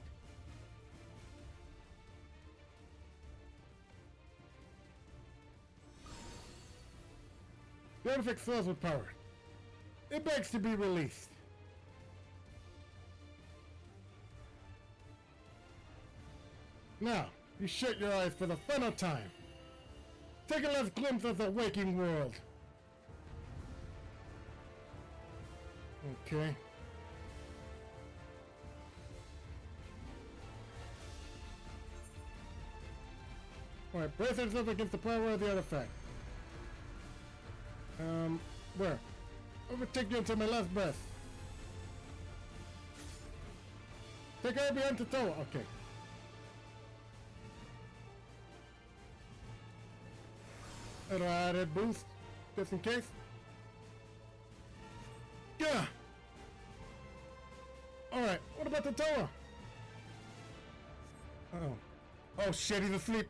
S2: The artifact fills with power. It begs to be released. Now, you shut your eyes for the final time. Take a last glimpse of the waking world. Okay. Alright, brace yourself against the power of the artifact. Where? Overtake you until my last breath. Take her behind the tower. Okay. Little added boost, just in case. Yeah. Alright, what about the tower? Uh-oh. Oh shit, he's asleep.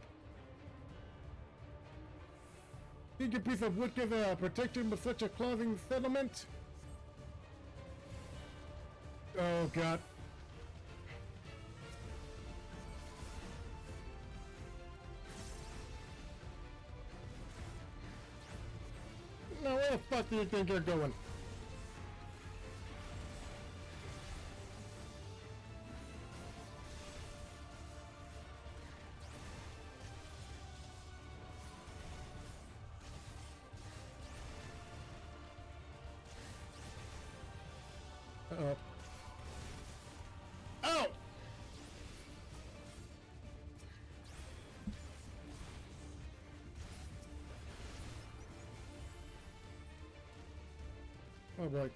S2: Think a piece of wood give protection with such a clothing settlement? Oh god. Now where the fuck do you think you're going? Uh-oh. Ow! Oh boy.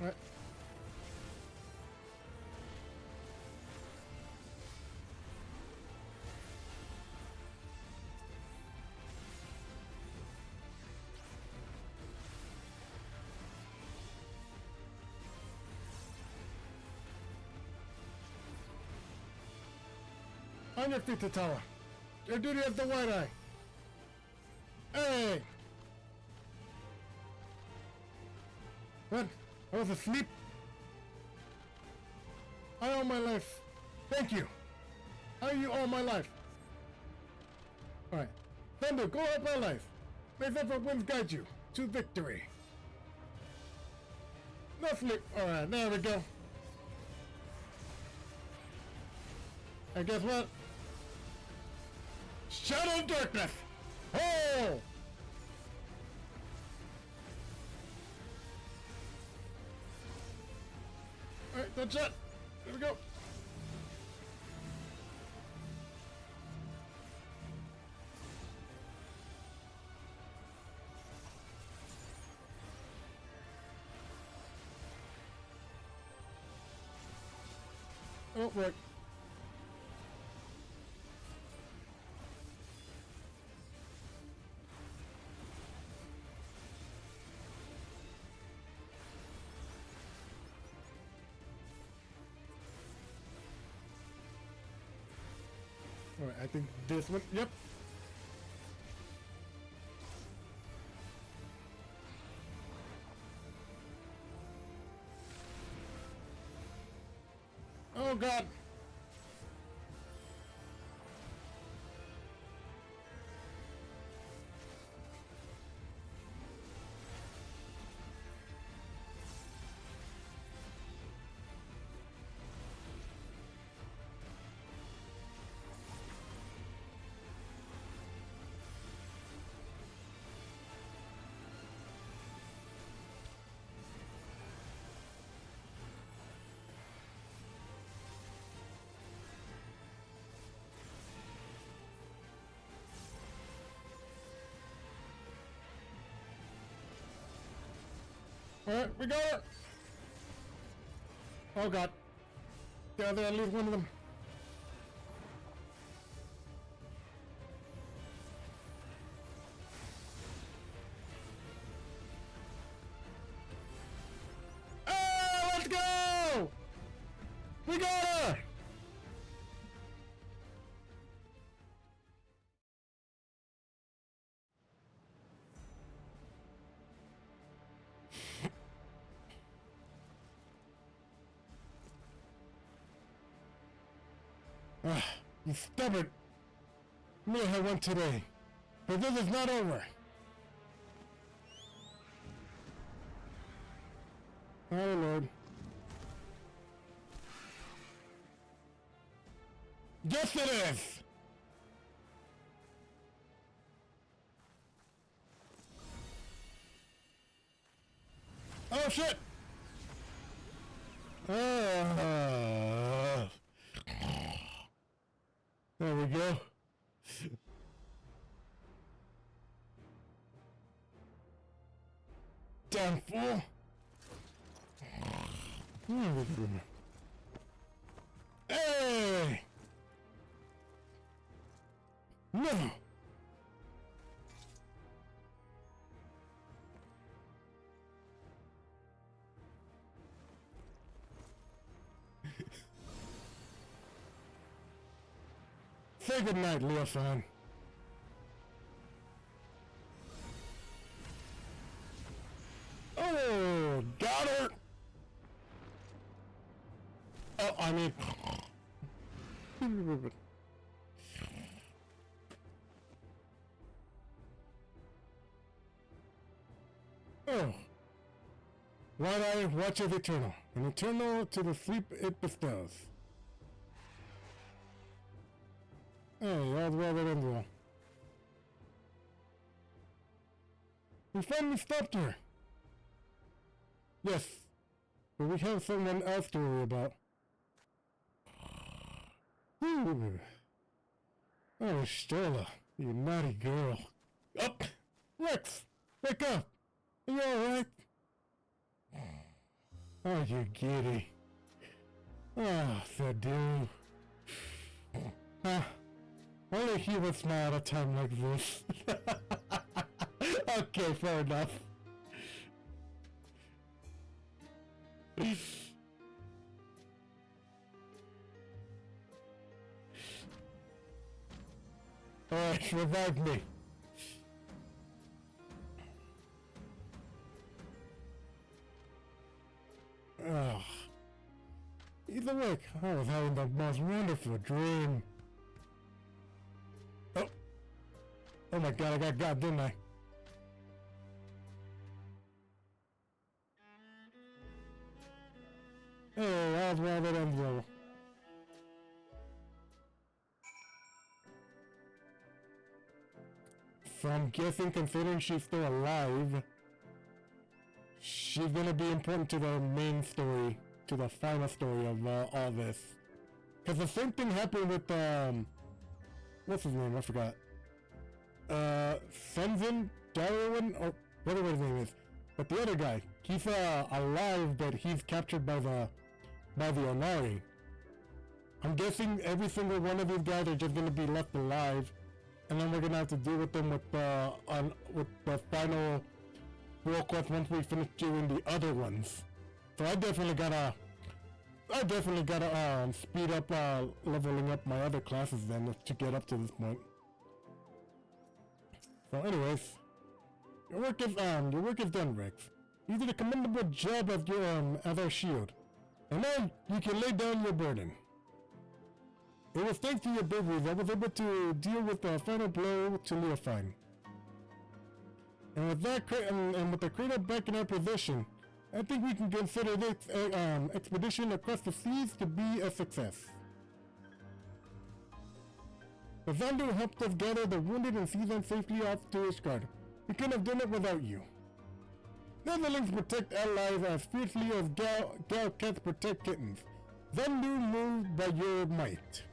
S2: Alright. On your feet, Tatawa. Your duty as the white eye. Hey! What? I was asleep? I owe my life. Thank you. I owe you all my life. Alright. Thunder, go help my life. May the winds guide you to victory. No sleep. Alright, there we go. And guess what? Shadow of darkness! Oh! Alright, that's it. There we go. Oh, right. Alright, I think this one, yep. Oh god. Alright, we got it! Oh god. Yeah, there, at least one of them. Oh, let's go! We got her! You stubborn! May I have one today, but this is not over. Oh Lord. Yes it is! Oh shit! There we go. Damn fool. Hey! No! Say goodnight, Leo-san. Oh, got her! Oh, I mean... Oh. White eye, watch of eternal. An eternal to the sleep it bestows. Hey, all's well that ends well. We finally stopped her! Yes, but we have someone else to worry about. Ooh. Oh, Stola, you naughty girl. Up! Rex! Wake up! Are you alright? Oh, you giddy. Oh, so do. Only he would smile at a time like this. Okay, fair enough. Alright, revive me. Oh. He's awake. I was having the most wonderful dream. Oh. Oh my god, I got, didn't I? Hey, I was one of them though. So I'm guessing, considering she's still alive, she's gonna be important to the main story, to the final story of all this. Cause the same thing happened with what's his name? I forgot. Senzin Darwin, or whatever his name is. But the other guy, he's alive, but he's captured by the Onari. I'm guessing every single one of these guys are just gonna be left alive, and then we're gonna have to deal with them with the final world quest once we finish doing the other ones. So I definitely gotta speed up leveling up my other classes then to get up to this point. So anyways, your work is done, Rex. You did a commendable job of your as our shield. And now you can lay down your burden. It was thanks to your bravery that I was able to deal with the final blow to Leofine. And with that, and with the cradle back in our possession, I think we can consider this expedition across the seas to be a success. The Zandu helped us gather the wounded and see them safely off to Ishgard. We couldn't have done it without you. Netherlings protect allies as fiercely as Gal cats protect kittens. Zandu moved by your might.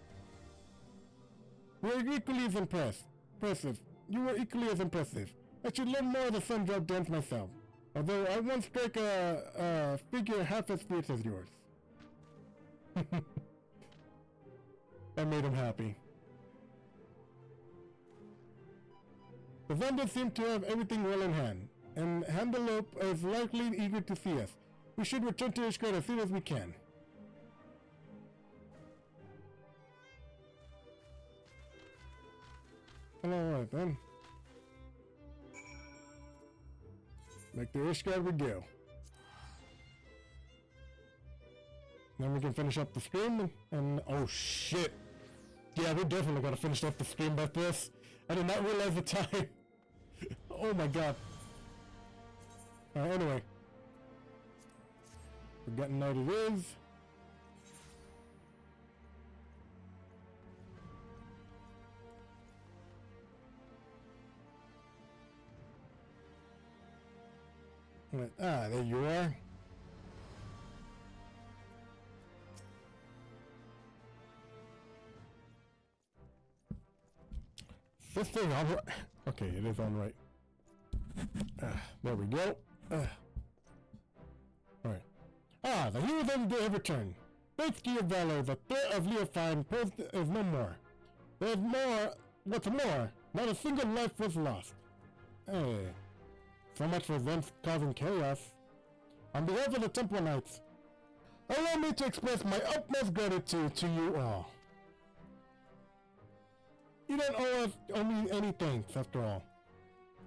S2: We are equally as impressive. You were equally as impressive. I should learn more of the sun drop dance myself. Although I won't strike a figure half as fierce as yours. That made him happy. The Vandals seem to have everything well in hand, and Handelope is likely eager to see us. We should return to Ishgard as soon as we can. Alright then. Back to Ishgard we go. Then we can finish up the stream and oh shit! Yeah, we definitely gotta finish up the stream by this. I did not realize the time. Oh my god. Anyway. Forgotten night it is. Right. Ah, there you are. This thing on right. Okay, it is on right. There we go. Alright. Ah, the heroes of the day have returned. Thanks to your valor, the threat of Leofine post is no more. There's more. What's more, not a single life was lost. Hey. So much for them causing chaos. On behalf of the Temple Knights, allow me to express my utmost gratitude to you all. You don't owe me any thanks, after all.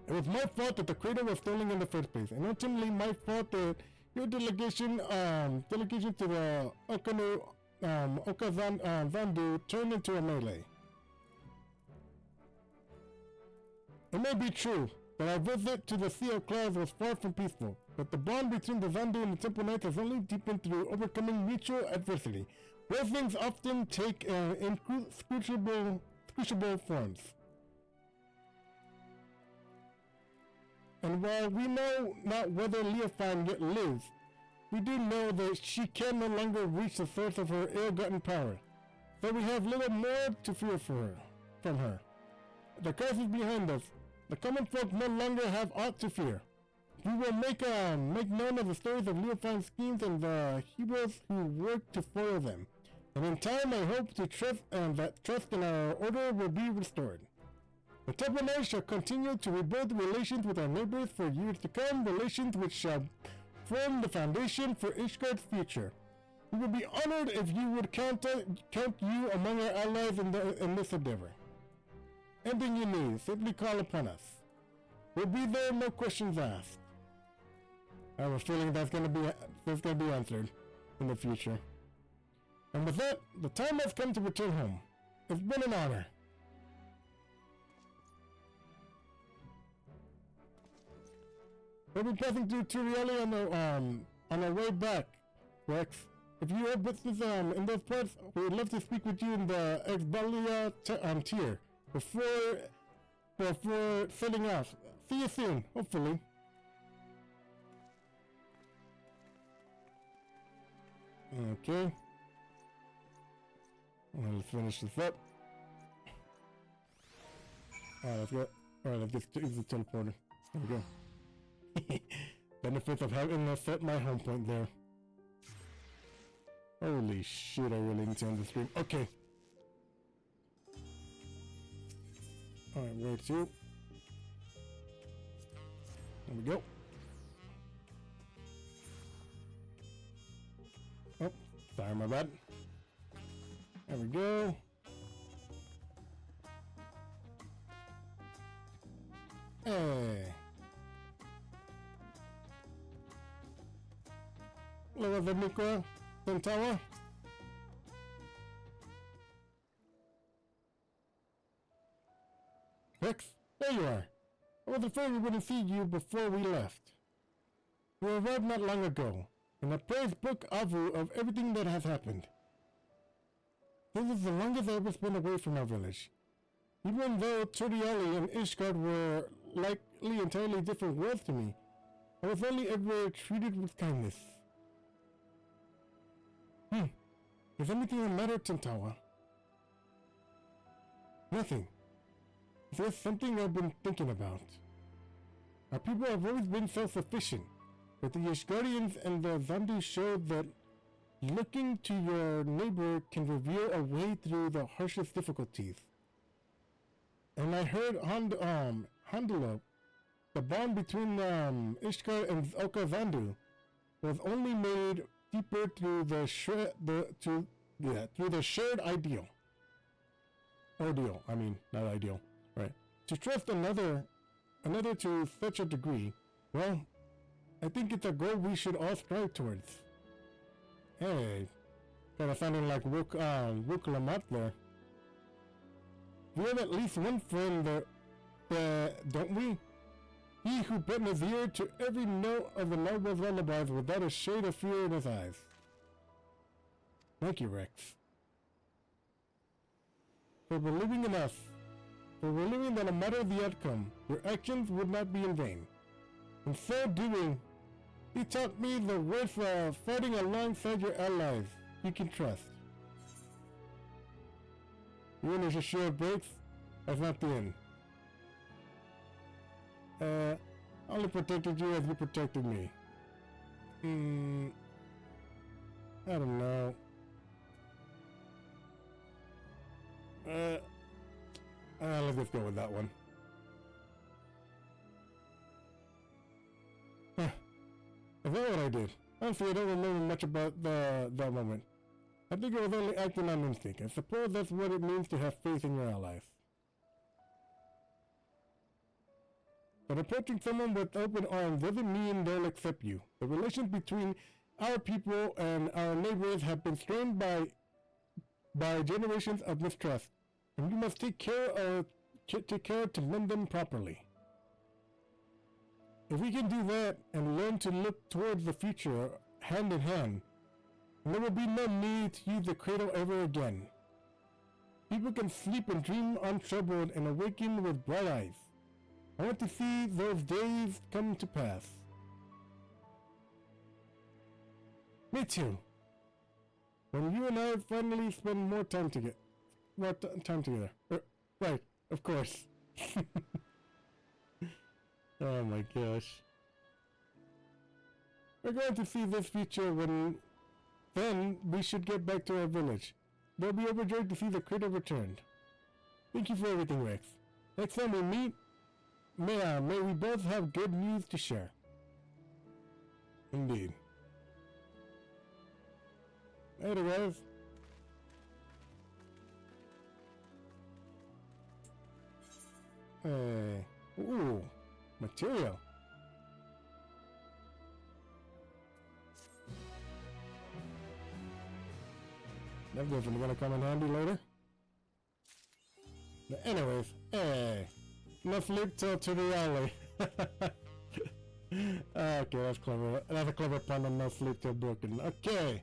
S2: It was my fault that the cradle was stolen in the first place, and ultimately my fault that your delegation to the Zandu turned into a melee. It may be true that our visit to the Sea of Clouds was far from peaceful, but the bond between the Zandu and the Temple Knights has only deepened through overcoming mutual adversity, where things often take inscrutable forms. And while we know not whether Leofine yet lives, we do know that she can no longer reach the source of her ill-gotten power, so we have little more to fear from her. The curse is behind us. The common folk no longer have aught to fear. We will make known of the stories of Leofine's schemes and the heroes who work to foil them. And in time, I hope to trust that trust in our order will be restored. The Temple Knights shall continue to rebuild relations with our neighbors for years to come, relations which shall form the foundation for Ishgard's future. We would be honored if you would count you among our allies in this endeavor. Anything you need, simply call upon us. We'll be there, no questions asked. I have a feeling that's gonna be answered in the future. And with that, the time has come to return home. It's been an honor. We'll be passing through Turieli on our way back, Rex. If you have business in those parts, we would love to speak with you in the Exbalia tier before setting off. See you soon, hopefully. Okay. Well, let's finish this up. Alright, let's go. Alright, let's just use the teleporter. There we go. Benefits of having set my home point there. Holy shit, I really need to end the stream. Okay. Alright, where to? There we go. Oh, sorry, my bad. There we go. Hey. Hello, Nico. Tower. Rex, there you are. I was afraid we wouldn't see you before we left. You arrived not long ago, and I praise Book Avu of everything that has happened. This is the longest I ever spent away from our village. Even though Turieli and Ishgard were likely entirely different worlds to me, I was only ever treated with kindness. Is anything the matter, Tantawa? Nothing. There's something I've been thinking about. Our people have always been self-sufficient, but the Ishgardians and the Zandu showed that looking to your neighbor can reveal a way through the harshest difficulties. And I heard Handalo, the bond between Ishgard and Oka Zandu, was only made deeper through the shared ordeal. I mean, not ideal, right? To trust another to such a degree, well, I think it's a goal we should all strive towards. Hey, kinda sounding like Rook Lamat there. We have at least one friend that, don't we? He who bent his ear to every note of the noble's lullabies without a shade of fear in his eyes. Thank you, Rex. For believing in us. For believing that no matter the outcome, your actions would not be in vain. In so doing, he taught me the worth of fighting alongside your allies you can trust. Even if your shield breaks, that's not the end. I only protected you as you protected me. I don't know. Let's just go with that one. Is that what I did? Honestly, I don't remember much about that moment. I think I was only acting on instinct. I suppose that's what it means to have faith in your allies. But approaching someone with open arms doesn't mean they'll accept you. The relations between our people and our neighbors have been strained by generations of mistrust, and we must take care to mend them properly. If we can do that and learn to look towards the future hand in hand, there will be no need to use the cradle ever again. People can sleep and dream untroubled and awaken with bright eyes. I want to see those days come to pass. Me too. When you and I finally spend more time together. Time together. Right, of course. Oh my gosh. We're going to see this future when... Then we should get back to our village. They'll be overjoyed to see the critter returned. Thank you for everything, Rex. Next time we meet, may we both have good news to share. Indeed. Later, guys. Hey. Ooh. Material. That's definitely gonna come in handy later. But anyways, hey. No sleep till to the alley. Okay, that's clever. That's a clever pun on no sleep till broken. Okay.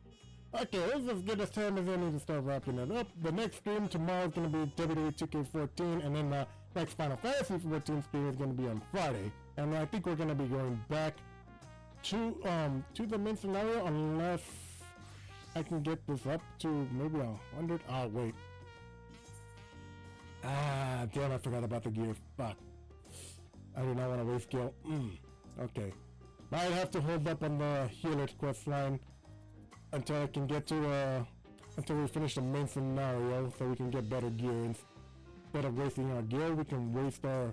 S2: Okay, this is as good a time as any to start wrapping it up. The next stream tomorrow is going to be WWE 2K14, and then the next Final Fantasy 14 stream is going to be on Friday. And I think we're going to be going back to the main scenario unless I can get this up to maybe 100. Oh, wait. Ah, damn, I forgot about the gear. Fuck. I do not want to waste gil. Okay. Might have to hold up on the healer's quest line until I can get to, until we finish the main scenario so we can get better gear. Instead of wasting our gear, we can waste our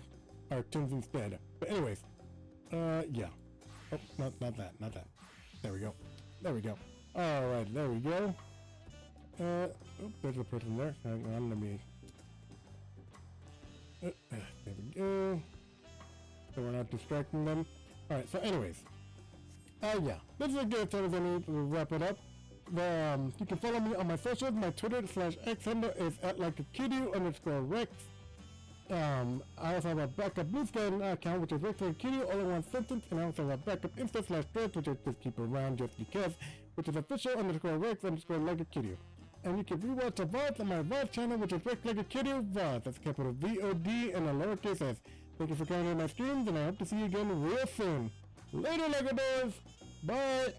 S2: tunes instead. But anyways, yeah. Oh, not that. There we go. Alright, there we go. Oh, there's a person there. Hang on, let me... there we go. So we're not distracting them. Alright, so anyways. Yeah. This is a good time as any to wrap it up. You can follow me on my socials. My Twitter /X handle is @LikeAKiddu_Rex. I also have a backup Blue Sky account, which is RexLikeAKiddu, all in one sentence, and I also have a backup Insta /Threads, which I just keep around just because, which is official_Rex_LikeAKiddu. And you can rewatch the VODs on my VOD channel, which is RexLikeAKiddu VOD. That's capital VOD and a lowercase s. Thank you for coming to my streams, and I hope to see you again real soon. Later, Legadors! Bye!